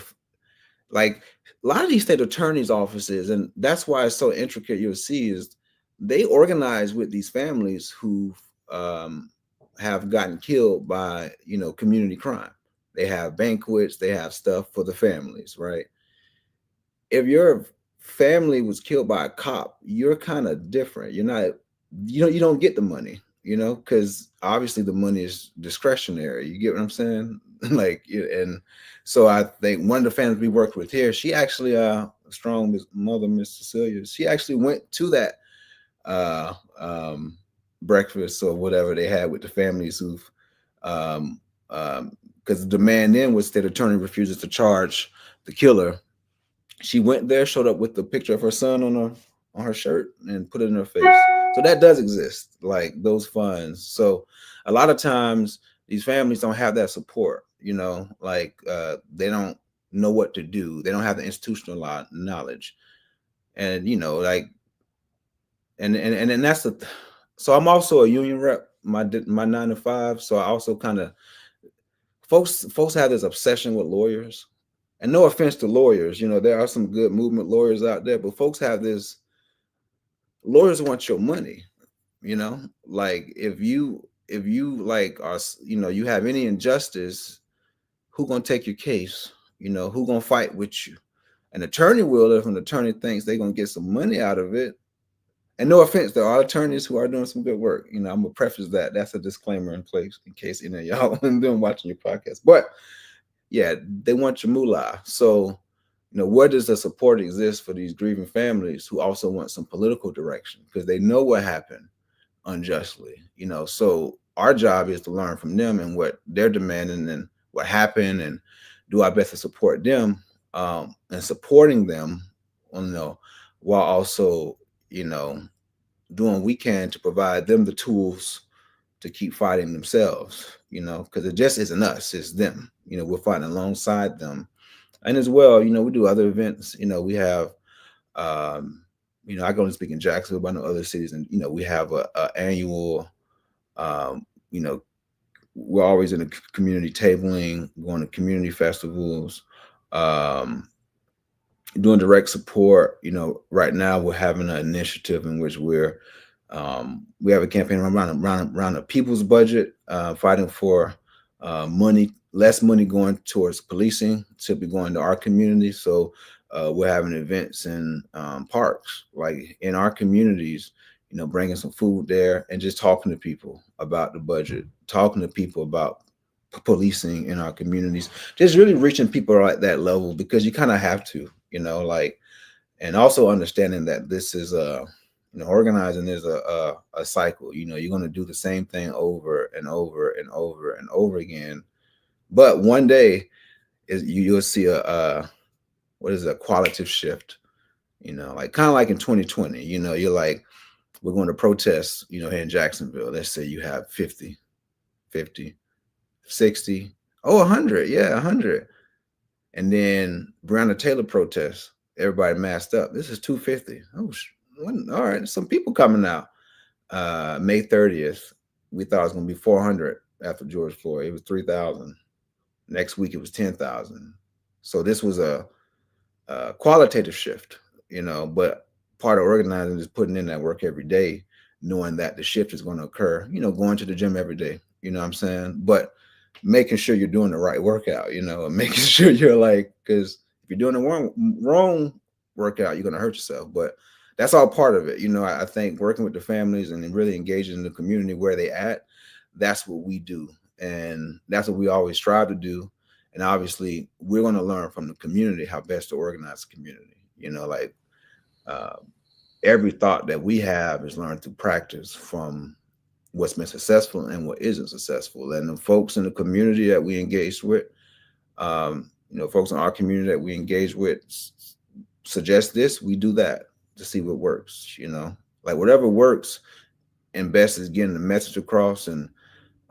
like a lot of these state attorneys offices, and that's why it's so intricate. You'll see is they organize with these families who um, have gotten killed by community crime. They have banquets, they have stuff for the families, right? If your family was killed by a cop, you're kind of different. You're not, you don't get the money, because obviously the money is discretionary. You get what I'm saying? Like, and so I think one of the families we worked with here, she actually, strong mother, Miss Cecilia, she actually went to that uh, um, breakfast or whatever they had with the families who've, um, because the demand then was that attorney refuses to charge the killer. She went there, showed up with the picture of her son on her shirt and put it in her face. So that does exist, like those funds. So a lot of times these families don't have that support, like they don't know what to do. They don't have the institutional knowledge. And like and that's so I'm also a union rep, my 9 to 5. So I also kind of folks have this obsession with lawyers. And no offense to lawyers, there are some good movement lawyers out there, but folks have this lawyers want your money, like if you like are, you have any injustice, who gonna take your case? Who gonna fight with you? An attorney will if an attorney thinks they're gonna get some money out of it. And no offense, there are attorneys who are doing some good work. I'm gonna preface that. That's a disclaimer in place in case any of y'all them watching your podcast. But yeah, they want your moolah. So, where does the support exist for these grieving families who also want some political direction because they know what happened unjustly? So our job is to learn from them and what they're demanding and what happened, and do our best to support them, and supporting them, while also, doing what we can to provide them the tools to keep fighting themselves, because it just isn't us, it's them. We're fighting alongside them. And as well, we do other events. We have, I go and speak in Jacksonville, but I know other cities, and, we have a annual, um, you know, we're always in the community tabling, going to community festivals, um, doing direct support. Right now we're having an initiative in which we have a campaign around the people's budget, fighting for less money going towards policing, simply going to our community. So we're having events in parks, like in our communities, bringing some food there and just talking to people about the budget, talking to people about policing in our communities, just really reaching people at that level, because you kind of have to, like, and also understanding that this is organizing is a cycle. You're going to do the same thing over and over and over and over again, but one day you'll see a what is a qualitative shift. Like kind of like in 2020. You're like, we're going to protest, here in Jacksonville. Let's say you have 50, 60, 100, yeah, 100. And then Breonna Taylor protests, everybody masked up. This is 250. Oh, all right, some people coming out. May 30th, we thought it was going to be 400 after George Floyd. It was 3,000. Next week, it was 10,000. So this was a qualitative shift, but part of organizing is putting in that work every day, knowing that the shift is going to occur, going to the gym every day, what I'm saying? But making sure you're doing the right workout, and making sure you're like, because if you're doing the wrong workout, you're going to hurt yourself. But that's all part of it. I think working with the families and really engaging in the community where they at, that's what we do. And that's what we always strive to do. And obviously we're going to learn from the community how best to organize the community. Like every thought that we have is learned through practice from what's been successful and what isn't successful. And the folks in the community that we engage with, folks in our community that we engage with suggest this, we do that to see what works, like whatever works and best is getting the message across and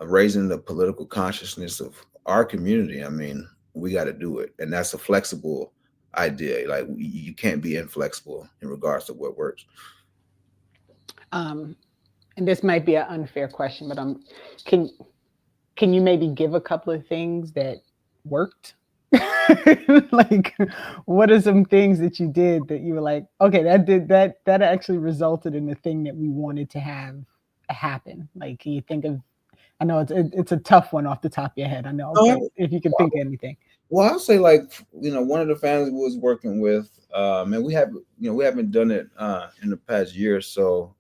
raising the political consciousness of our community. I mean, we got to do it. And that's a flexible idea. Like you can't be inflexible in regards to what works. And this might be an unfair question, but can you maybe give a couple of things that worked Like, what are some things that you did that you were like, okay, that actually resulted in the thing that we wanted to have happen? Like, can you think of? I know it's a tough one off the top of your head. I know, but if you can think of anything. Well, I'll say, like, one of the families we was working with, and we haven't done it in the past year or so,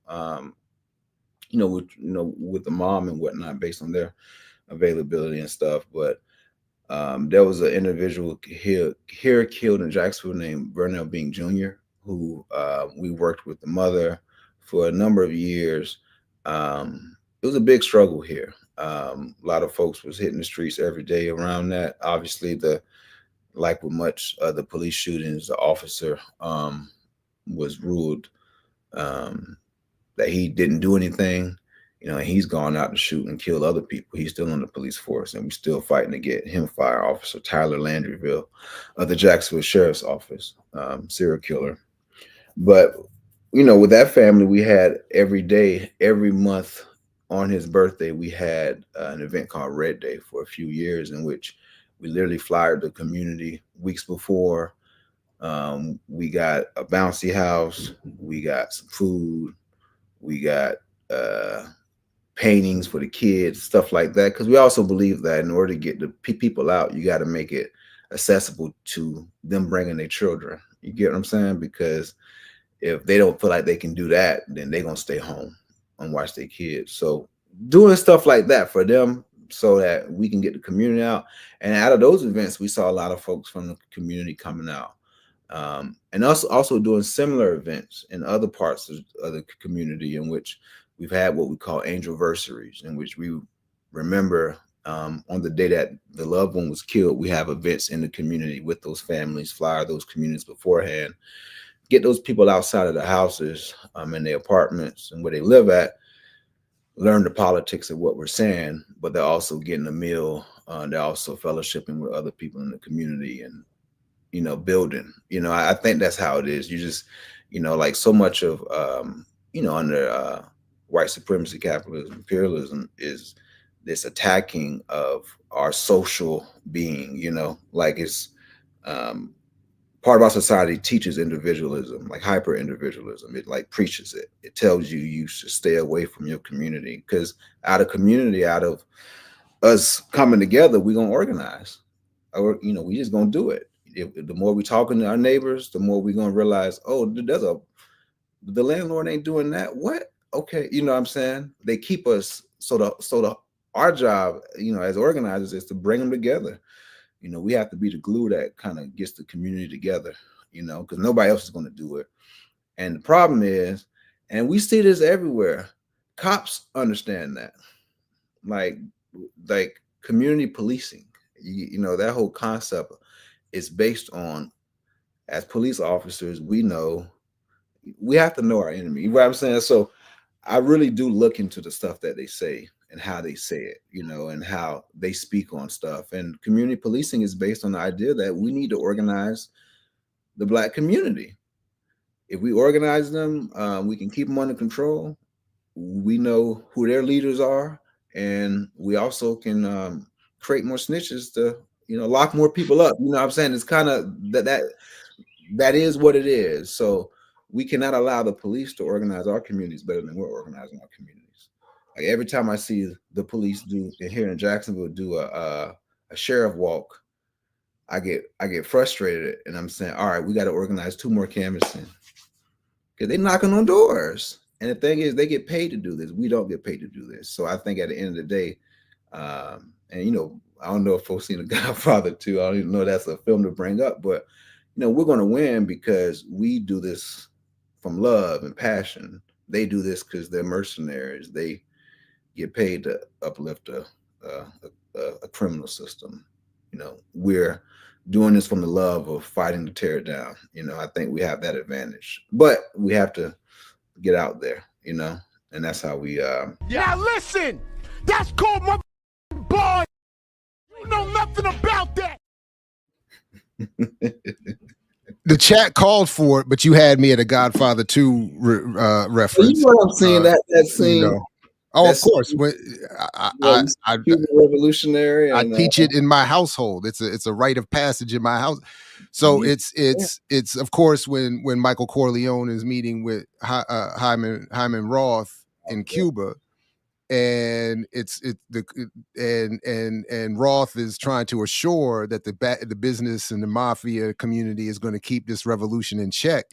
with the mom and whatnot, based on their availability and stuff. But there was an individual here killed in Jacksonville named Vernell Bean Jr., who we worked with the mother for a number of years. It was a big struggle here. A lot of folks was hitting the streets every day around that. Obviously, like with much of the police shootings, the officer was ruled that he didn't do anything. And he's gone out to shoot and kill other people. He's still on the police force, and we're still fighting to get him fired. Officer Tyler Landryville of the Jacksonville Sheriff's Office, serial killer. But, with that family, we had every day, every month on his birthday, we had an event called Red Day for a few years, in which we literally flyered the community weeks before. We got a bouncy house, we got some food, we got paintings for the kids, stuff like that. Because we also believe that in order to get the people out, you got to make it accessible to them bringing their children. You get what I'm saying? Because if they don't feel like they can do that, then they're going to stay home and watch their kids. So doing stuff like that for them so that we can get the community out. And out of those events, we saw a lot of folks from the community coming out. And also doing similar events in other parts of the community, in which we've had what we call angelversaries, in which we remember on the day that the loved one was killed, we have events in the community with those families, flyer those communities beforehand, get those people outside of the houses, in their apartments and where they live at, learn the politics of what we're saying, but they're also getting a meal. They're also fellowshipping with other people in the community and, building. I think that's how it is. You just, like so much of, under white supremacy, capitalism, imperialism is this attacking of our social being, like it's part of our society teaches individualism, like hyper individualism. It like preaches it. It tells you should stay away from your community, because out of community, out of us coming together, we're going to organize, or, we just going to do it. The more we talking to our neighbors, the more we're going to realize, oh, the landlord ain't doing that. What? Okay. You know what I'm saying? They keep us. Our job, as organizers, is to bring them together. We have to be the glue that kind of gets the community together, because nobody else is going to do it. And the problem is, and we see this everywhere, cops understand that, like community policing, that whole concept is based on, as police officers, we have to know our enemy. You know what I'm saying? So I really do look into the stuff that they say and how they say it, and how they speak on stuff. And community policing is based on the idea that we need to organize the Black community. If we organize them, we can keep them under control. We know who their leaders are, and we also can create more snitches to, lock more people up. You know what I'm saying? It's kind of that is what it is. So we cannot allow the police to organize our communities better than we're organizing our communities. Like every time I see the police here in Jacksonville do a sheriff walk, I get frustrated, and I'm saying, all right, we got to organize 2 more canvassing, because they're knocking on doors. And the thing is, they get paid to do this. We don't get paid to do this. So I think at the end of the day, and I don't know if folks seen The Godfather 2. I don't even know that's a film to bring up, but we're going to win because we do this from love and passion. They do this because they're mercenaries. They get paid to uplift a criminal system. We're doing this from the love of fighting to tear it down. I think we have that advantage, but we have to get out there, and that's how we. Now listen, that's called my boy. You know nothing about that. The chat called for it, but you had me at a Godfather 2 reference. You know what I'm saying? That scene. Oh, of That's course. When yeah, Cuban revolutionary I and teach it in my household. It's a rite of passage in my house. So yeah. it's of course when Michael Corleone is meeting with Hyman Roth in Cuba, and and Roth is trying to assure that the business and the mafia community is going to keep this revolution in check.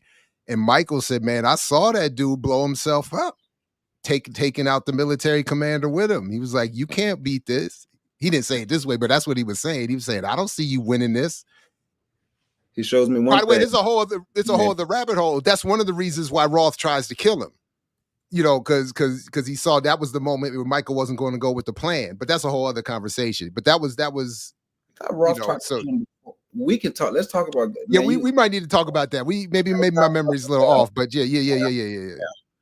And Michael said, "Man, I saw that dude blow himself up, taking out the military commander with him. He was like, you can't beat this." He didn't say it this way, but that's what he was saying. He was saying, I don't see you winning this. He shows me By one the way, thing. there's a whole other rabbit hole. That's one of the reasons why Roth tries to kill him. Because he saw that was the moment where Michael wasn't going to go with the plan. But that's a whole other conversation. But that was Roth tried to kill him before. We can talk. Let's talk about that. Yeah, we might need to talk about that. Maybe my memory's a little off, but yeah.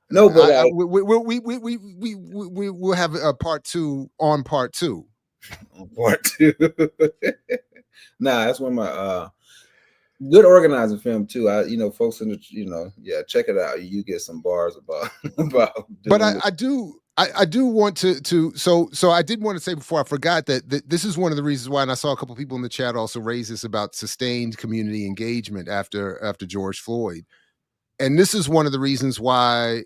No, but we'll have a part two on part two. Part two. Nah, that's one of my good organizing film too. Folks in the check it out. You get some bars about. But I do want to so I did want to say before I forgot that this is one of the reasons why, and I saw a couple of people in the chat also raise this about sustained community engagement after George Floyd. And this is one of the reasons why,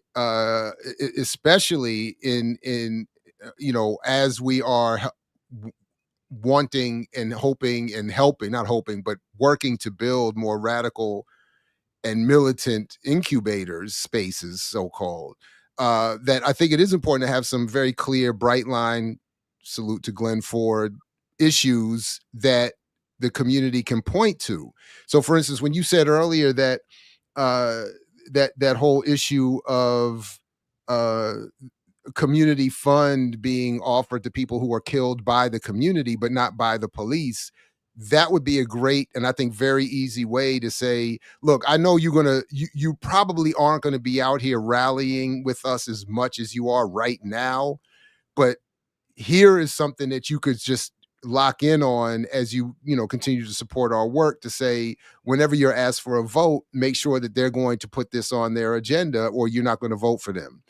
especially in as we are wanting and hoping and helping, not hoping, but working to build more radical and militant incubators spaces, so-called, that I think it is important to have some very clear, bright line, salute to Glenn Ford, issues that the community can point to. So for instance, when you said earlier that that whole issue of community fund being offered to people who are killed by the community but not by the police, that would be a great and I think very easy way to say, look, I know you probably aren't going to be out here rallying with us as much as you are right now, but here is something that you could just lock in on as you continue to support our work, to say whenever you're asked for a vote, make sure that they're going to put this on their agenda or you're not going to vote for them.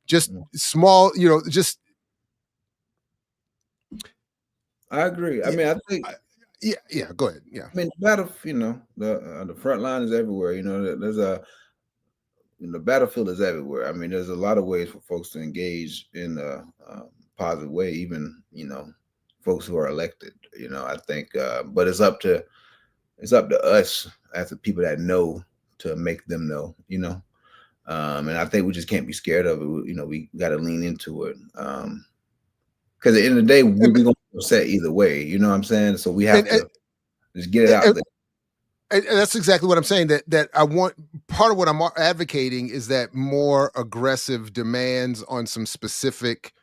Just small, just. I agree. I mean, I think. Yeah. Go ahead. Yeah. I mean, the front line is everywhere. There's the battlefield is everywhere. I mean, there's a lot of ways for folks to engage in a positive way, even folks who are elected. I think, but it's up to us as the people that know to make them know. And I think we just can't be scared of it. We got to lean into it. Because at the end of the day, we're going to be upset either way. You know what I'm saying? So we have to just get it out there. And that's exactly what I'm saying. That I want, part of what I'm advocating is that more aggressive demands on some specific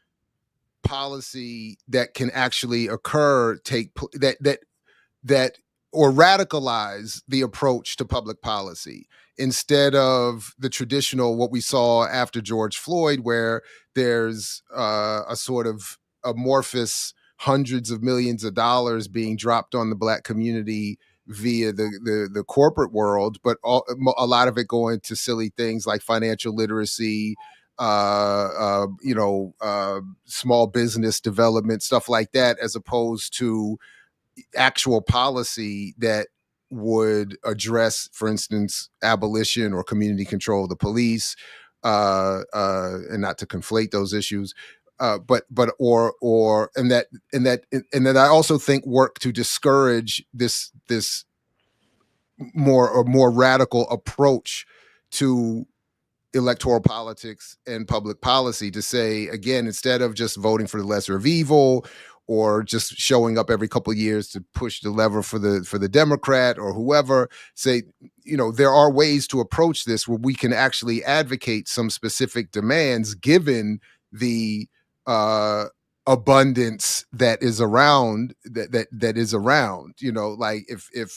policy that can actually occur that or radicalize the approach to public policy, instead of the traditional what we saw after George Floyd, where there's a sort of amorphous hundreds of millions of dollars being dropped on the Black community via the corporate world, but a lot of it going to silly things like financial literacy, small business development, stuff like that, as opposed to actual policy that would address, for instance, abolition or community control of the police, and not to conflate those issues. And that I also think work to discourage this more radical approach to electoral politics and public policy, to say, again, instead of just voting for the lesser of evil or just showing up every couple of years to push the lever for the Democrat or whoever, say, there are ways to approach this where we can actually advocate some specific demands given the abundance that is around, that is around, like if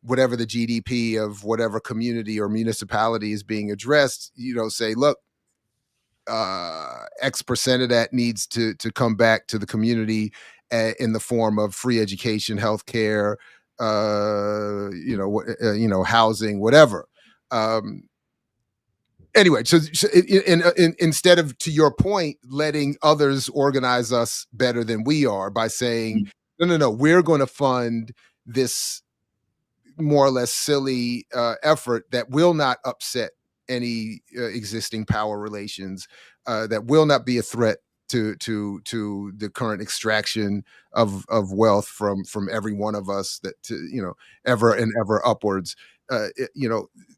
whatever the GDP of whatever community or municipality is being addressed, say, look, X percent of that needs to come back to the community in the form of free education, healthcare, housing, whatever. anyway, so instead of, to your point, letting others organize us better than we are by saying, no, we're going to fund this more or less silly effort that will not upset any existing power relations, that will not be a threat to the current extraction of wealth from every one of us, that ever and ever upwards.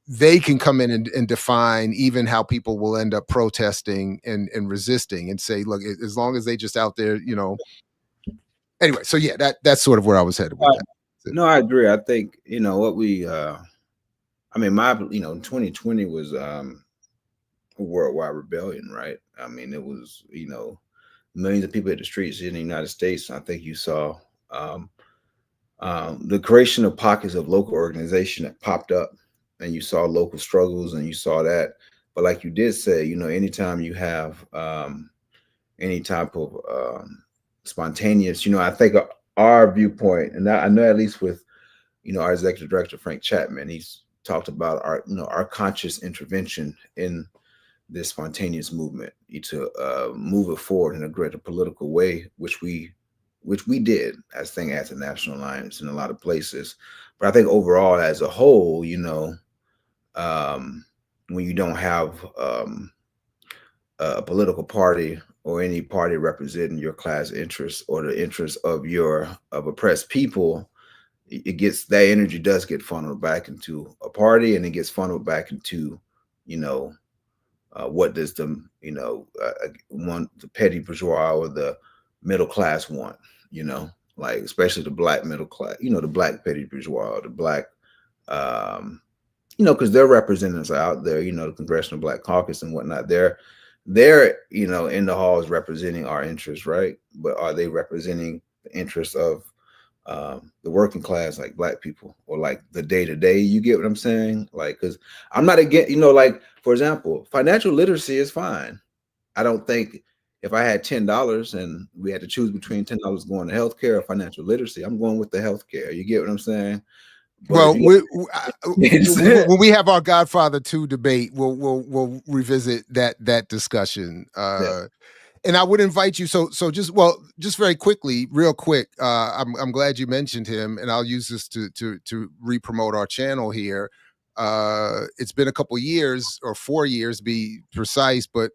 They can come in and define even how people will end up protesting and resisting, and say, look, as long as they just out there, anyway. So yeah, that's sort of where I was headed with that. No, I agree. I think, what we, I mean, 2020 was a worldwide rebellion, right? I mean, it was, millions of people at the streets in the United States. I think you saw the creation of pockets of local organization that popped up, and you saw local struggles, and you saw that. But like you did say, anytime you have any type of spontaneous, I think our viewpoint, and I know at least with, our executive director, Frank Chapman, he's talked about our conscious intervention in this spontaneous movement to move it forward in a greater political way, which we did as thing as a National Alliance in a lot of places. But I think overall, as a whole, when you don't have a political party or any party representing your class interests or the interests of oppressed people, that energy does get funneled back into a party, and it gets funneled back into, what does the petty bourgeois or the middle class want, like especially the black middle class, the black petty bourgeois, or the black, because their representatives are out there, the Congressional Black Caucus and whatnot. They're in the halls representing our interests, right? But are they representing the interests of the working class, like black people, or like the day-to-day? You get what I'm saying? Like, because I'm not against, like, for example, financial literacy is fine. I don't think if I had $10 and we had to choose between $10 going to healthcare or financial literacy, I'm going with the healthcare. You get what I'm saying? But well, when we have our Godfather 2 debate, we'll revisit that discussion. Yeah. And I would invite you. So just very quickly, real quick. I'm glad you mentioned him, and I'll use this to re-promote our channel here. It's been a couple years, or 4 years, be precise, but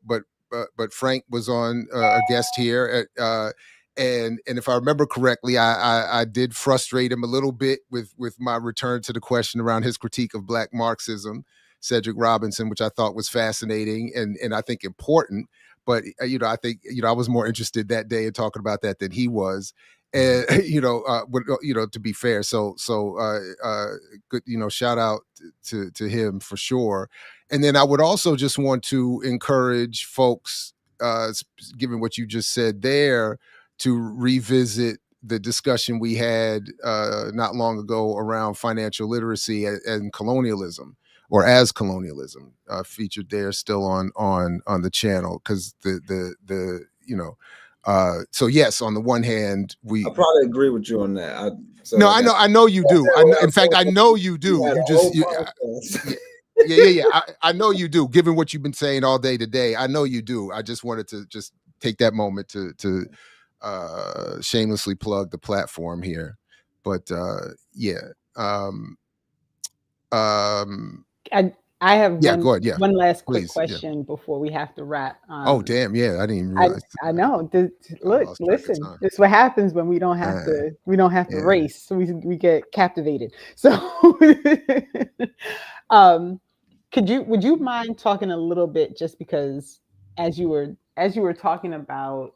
Frank was on a guest here at, and if I remember correctly, I did frustrate him a little bit with my return to the question around his critique of Black Marxism, Cedric Robinson, which I thought was fascinating and I think important. But I think I was more interested that day in talking about that than he was. And to be fair, so good, shout out to him for sure. And then I would also just want to encourage folks, given what you just said there, to revisit the discussion we had not long ago around financial literacy and colonialism, or as colonialism, featured there still on the channel, because so yes, on the one hand, I probably agree with you on that. I know you do. In fact, I know you do. I know you do. Given what you've been saying all day today, I know you do. I just wanted to just take that moment to shamelessly plug the platform here. But I have go ahead. one last quick question before we have to wrap. Oh damn, yeah, I didn't even realize. I know. Look, listen, this is what happens when we don't have to race. So we get captivated. So would you mind talking a little bit, just because as you were talking about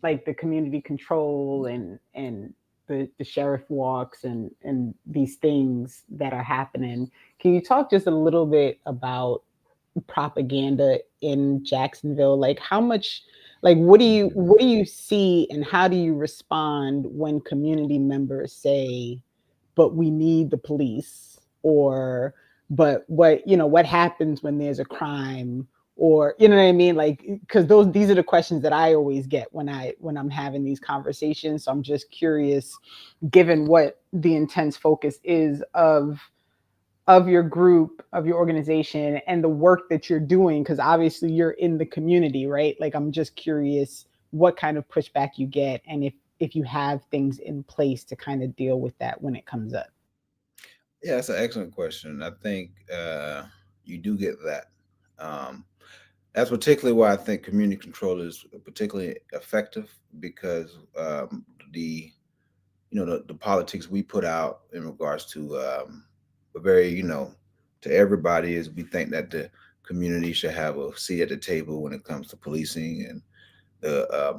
like the community control and the sheriff walks and these things that are happening. Can you talk just a little bit about propaganda in Jacksonville? Like, how much, like, what do you see, and how do you respond when community members say, but we need the police, or but what happens when there's a crime, or what I mean? Like, because these are the questions that I always get when I'm having these conversations. So I'm just curious, given what the intense focus is of of your group, of your organization, and the work that you're doing, because obviously you're in the community, right? Like, I'm just curious what kind of pushback you get, and if you have things in place to kind of deal with that when it comes up. Yeah, that's an excellent question. I think you do get that. That's particularly why I think community control is particularly effective, because the the politics we put out in regards to a very to everybody is we think that the community should have a seat at the table when it comes to policing, and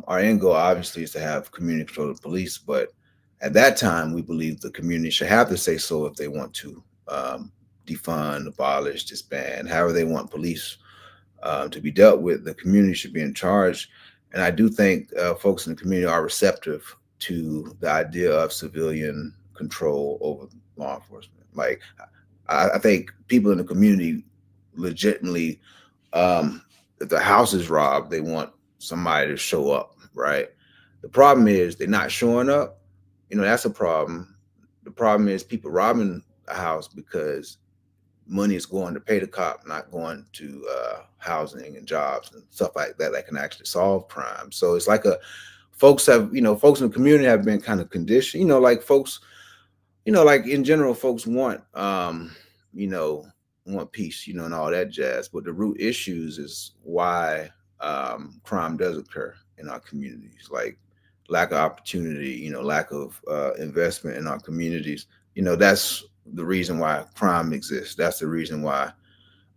our end goal obviously is to have community control of the police, but at that time we believe the community should have to say so if they want to defund, abolish, disband, however they want police to be dealt with. The community should be in charge, and I do think folks in the community are receptive to the idea of civilian control over law enforcement. Like, I think people in the community legitimately, if the house is robbed, they want somebody to show up, right? The problem is they're not showing up. That's a problem. The problem is people robbing a house because money is going to pay the cop, not going to housing and jobs and stuff like that that can actually solve crime. So it's like folks in the community have been kind of conditioned, like folks, like in general, folks want, want peace, and all that jazz. But the root issues is why crime does occur in our communities, like lack of opportunity, lack of investment in our communities. That's the reason why crime exists. That's the reason why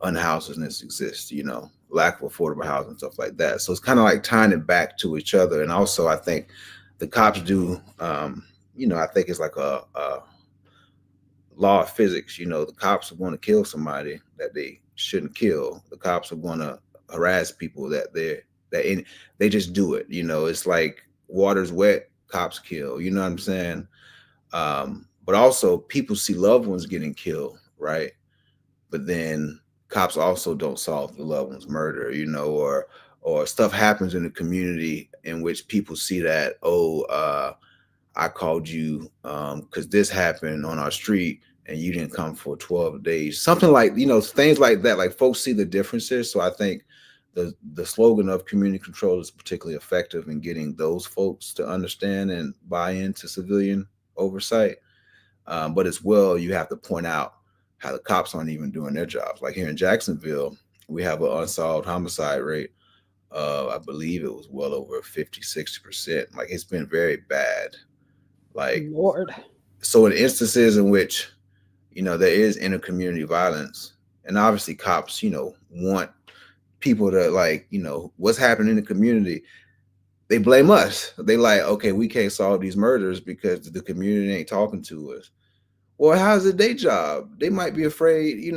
unhousedness exists, lack of affordable housing and stuff like that. So it's kind of like tying it back to each other. And also, I think the cops do, I think it's like a law of physics. The cops are going to kill somebody that they shouldn't kill. The cops are going to harass people that they just do it. It's like water's wet, cops kill. You know what I'm saying? But also, people see loved ones getting killed, right? But then cops also don't solve the loved one's murder, or stuff happens in the community in which people see that, I called you because this happened on our street and you didn't come for 12 days. Something like, things like that. Like, folks see the differences. So I think the slogan of community control is particularly effective in getting those folks to understand and buy into civilian oversight. But as well, you have to point out how the cops aren't even doing their jobs. Like here in Jacksonville, we have an unsolved homicide rate. I believe it was well over 50, 60%. Like, it's been very bad. Like, Lord. So in instances in which, there is intercommunity violence, and obviously cops, want people to, like, what's happening in the community, they blame us. They like, okay, we can't solve these murders because the community ain't talking to us. Well, how's it their job? They might be afraid,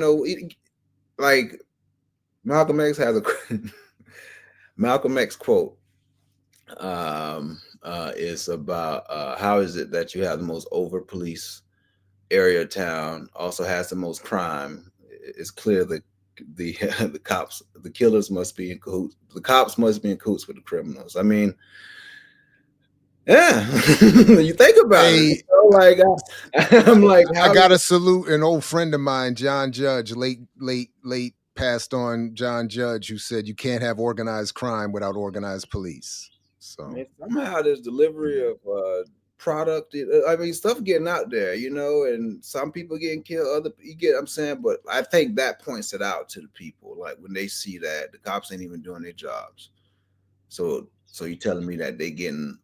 like Malcolm X has a Malcolm X quote is about how is it that you have the most over police area of town, also has the most crime. It's clear that the cops, the killers must be in cahoots. The cops must be in cahoots with the criminals. I mean, yeah, you think about it. Like, I'm like, I gotta salute an old friend of mine, John Judge, late passed on John Judge, who said you can't have organized crime without organized police. So somehow there's delivery of product. I mean, stuff getting out there, and some people getting killed. Other you get, I'm saying, but I think that points it out to the people, like when they see that the cops ain't even doing their jobs. So you telling me that they getting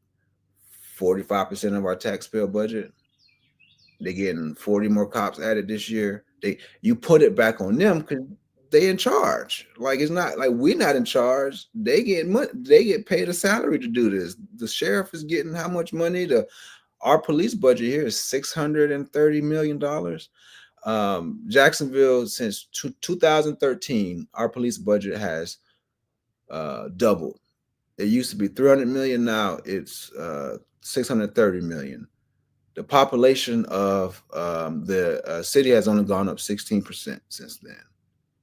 45% of our taxpayer budget? They getting 40 more cops added this year. You put it back on them because they in charge. Like, it's not like we're not in charge. They get money. They get paid a salary to do this. The sheriff is getting how much money? Our police budget here is $630 million. Jacksonville, since 2013, our police budget has doubled. It used to be 300 million. Now it's 630 million. The population of the city has only gone up 16% since then.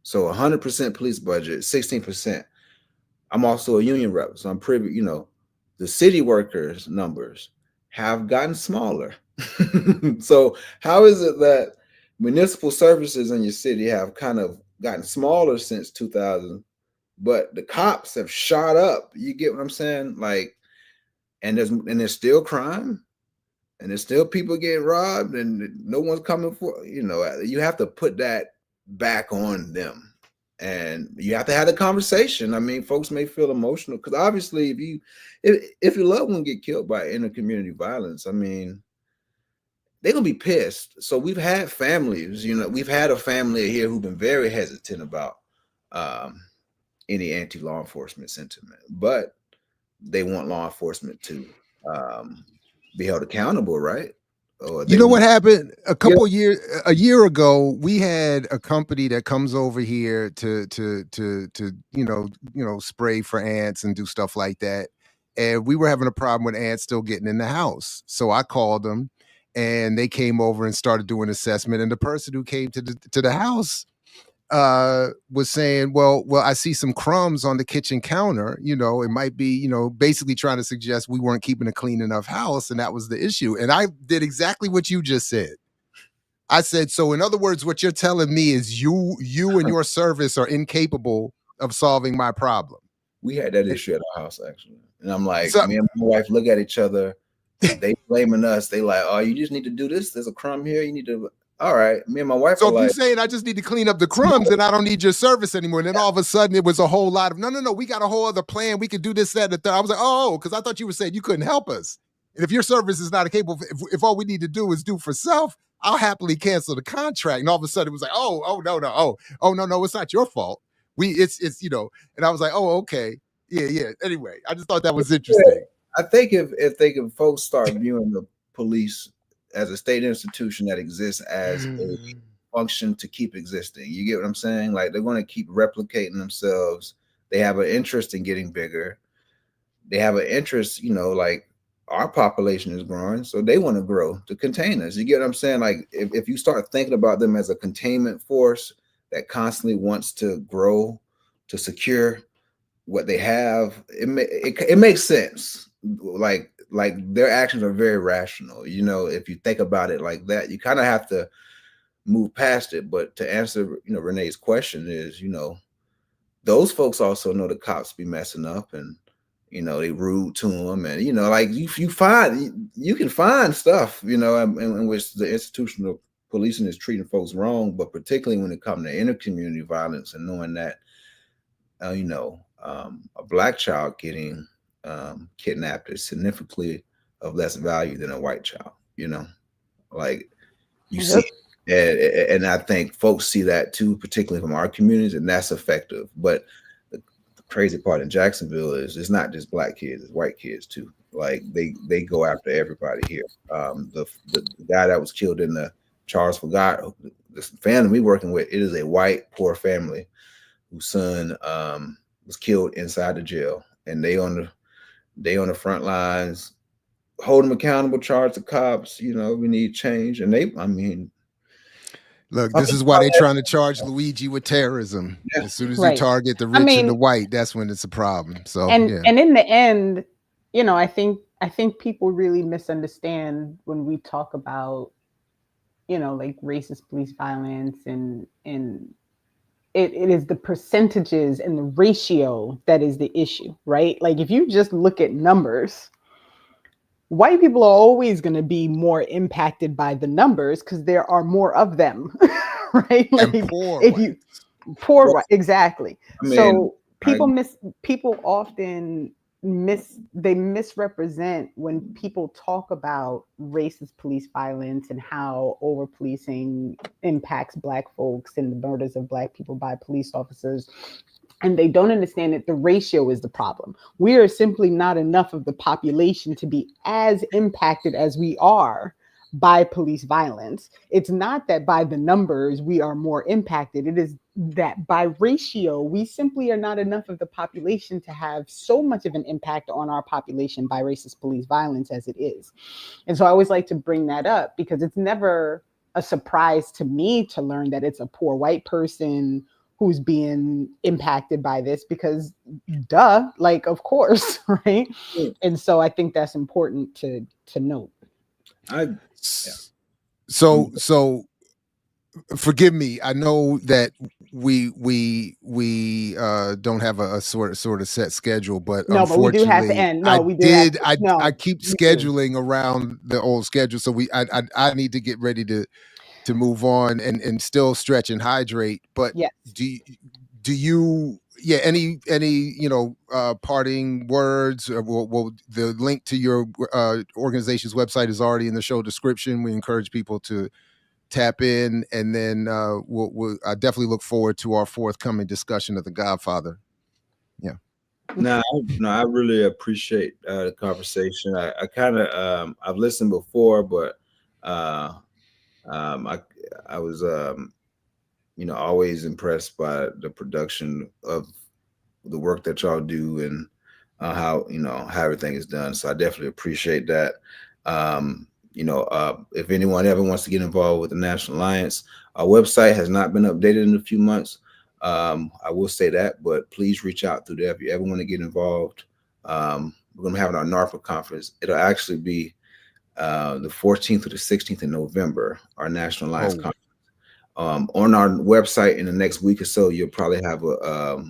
So 100% police budget, 16%. I'm also a union rep, so I'm privy, the city workers numbers have gotten smaller. So how is it that, municipal services in your city have kind of gotten smaller since 2000, but the cops have shot up. You get what I'm saying? Like, and there's still crime, and there's still people getting robbed, and no one's coming for. You have to put that back on them, and you have to have a conversation. I mean, folks may feel emotional because obviously, if your loved one get killed by intercommunity violence, I mean, they're gonna be pissed. So we've had families, we've had a family here who've been very hesitant about any anti-law enforcement sentiment, but they want law enforcement to be held accountable, right? Or You know what happened a year ago? We had a company that comes over here to spray for ants and do stuff like that, and we were having a problem with ants still getting in the house. So I called them, and they came over and started doing assessment. And the person who came to the house was saying, well, I see some crumbs on the kitchen counter. It might be, basically trying to suggest we weren't keeping a clean enough house, and that was the issue. And I did exactly what you just said. I said, so in other words, what you're telling me is you and your service are incapable of solving my problem. We had that issue at our house, actually. And I'm like, me and my wife look at each other. They blaming us. They like, oh, you just need to do this. There's a crumb here. You need to. All right. Me and my wife. So if you're saying I just need to clean up the crumbs and I don't need your service anymore, and then all of a sudden it was a whole lot of no. We got a whole other plan. We could do this, that, and the third. I was like, oh, because I thought you were saying you couldn't help us. And if your service is not capable, if all we need to do is do for self, I'll happily cancel the contract. And all of a sudden it was like, oh no, it's not your fault. It's and I was like, oh, okay. Yeah. Anyway, I just thought that was interesting. I think if folks start viewing the police as a state institution that exists as a function to keep existing, you get what I'm saying? Like, they're going to keep replicating themselves. They have an interest in getting bigger. They have an interest, like our population is growing, so they want to grow to contain us. You get what I'm saying? Like, if you start thinking about them as a containment force that constantly wants to grow to secure what they have, it makes sense. Like their actions are very rational. If you think about it like that, you kind of have to move past it. But to answer, Renee's question is, those folks also know the cops be messing up, and they rude to them, and like you can find stuff, in which the institutional policing is treating folks wrong, but particularly when it comes to intercommunity violence and knowing that, a Black child getting kidnapped is significantly of less value than a white child. Like you see, and I think folks see that too, particularly from our communities, and that's effective. But the crazy part in Jacksonville is it's not just Black kids; it's white kids too. Like they go after everybody here. The guy that was killed in the Charles Forgot, this family we working with, it is a white poor family whose son was killed inside the jail, and they on the front lines, hold them accountable, charge the cops. We need change, and look, this is why they're trying to charge Luigi with terrorism. Yeah. As soon as you target the rich and the white, that's when it's a problem. So and in the end, I think people really misunderstand when we talk about, like racist police violence, and it is the percentages and the ratio that is the issue, right? Like, if you just look at numbers, white people are always going to be more impacted by the numbers because there are more of them, right? Like, poor, exactly. So people often misrepresent when people talk about racist police violence and how over policing impacts Black folks and the murders of Black people by police officers. And they don't understand that the ratio is the problem. We are simply not enough of the population to be as impacted as we are by police violence. It's not that by the numbers we are more impacted. It is that by ratio, we simply are not enough of the population to have so much of an impact on our population by racist police violence as it is. And so I always like to bring that up because it's never a surprise to me to learn that it's a poor white person who's being impacted by this, because like, of course, right? Yeah. And so I think that's important to note. So forgive me. I know that we don't have a sort of set schedule, but No, but we do have to unfortunately, end. No, we do have to. I No, keep we do. scheduling around the old schedule, so I need to get ready to move on and still stretch and hydrate. But Yes. do you any parting words? Well, the link to your organization's website is already in the show description. We encourage people to tap in, and then I definitely look forward to our forthcoming discussion of The Godfather. Yeah. No, I really appreciate the conversation. I kind of I've listened before, but I was always impressed by the production of the work that y'all do, and how everything is done. So I definitely appreciate that. If anyone ever wants to get involved with the National Alliance, our website has not been updated in a few months. I will say that, but please reach out through there if you ever want to get involved. We're going to have our NARPA conference. It'll actually be the 14th to the 16th in November, our National Alliance conference. On our website in the next week or so, you'll probably have a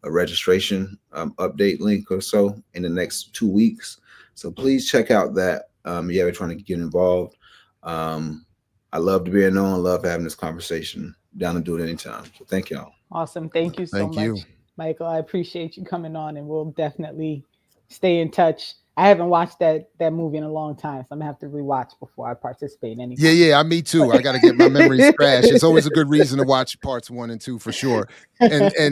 registration update link or so in the next 2 weeks. So please check out that. Yeah, we're trying to get involved. I love to be on, love having this conversation. Down to do it anytime. So thank y'all. Awesome. Thank you so much, Michael. I appreciate you coming on, and we'll definitely stay in touch. I haven't watched that movie in a long time, so I'm gonna have to rewatch before I participate in any. Yeah, me too. I got to get my memories fresh. It's always a good reason to watch parts 1 and 2 for sure. And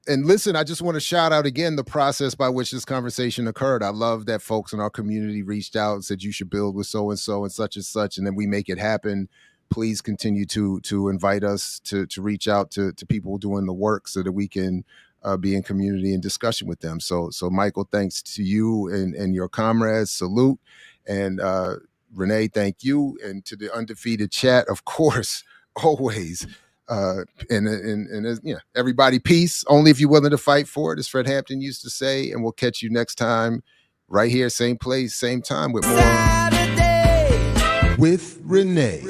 listen, I just want to shout out again the process by which this conversation occurred. I love that folks in our community reached out and said you should build with so and so and such, and then we make it happen. Please continue to invite us to reach out to people doing the work so that we can be in community and discussion with them. So Michael, thanks to you and your comrades. Salute. And Renee, thank you. And to the Undefeated chat, of course, always. And everybody, peace. Only if you're willing to fight for it, as Fred Hampton used to say. And we'll catch you next time, right here, same place, same time, with more Saturday with Renee.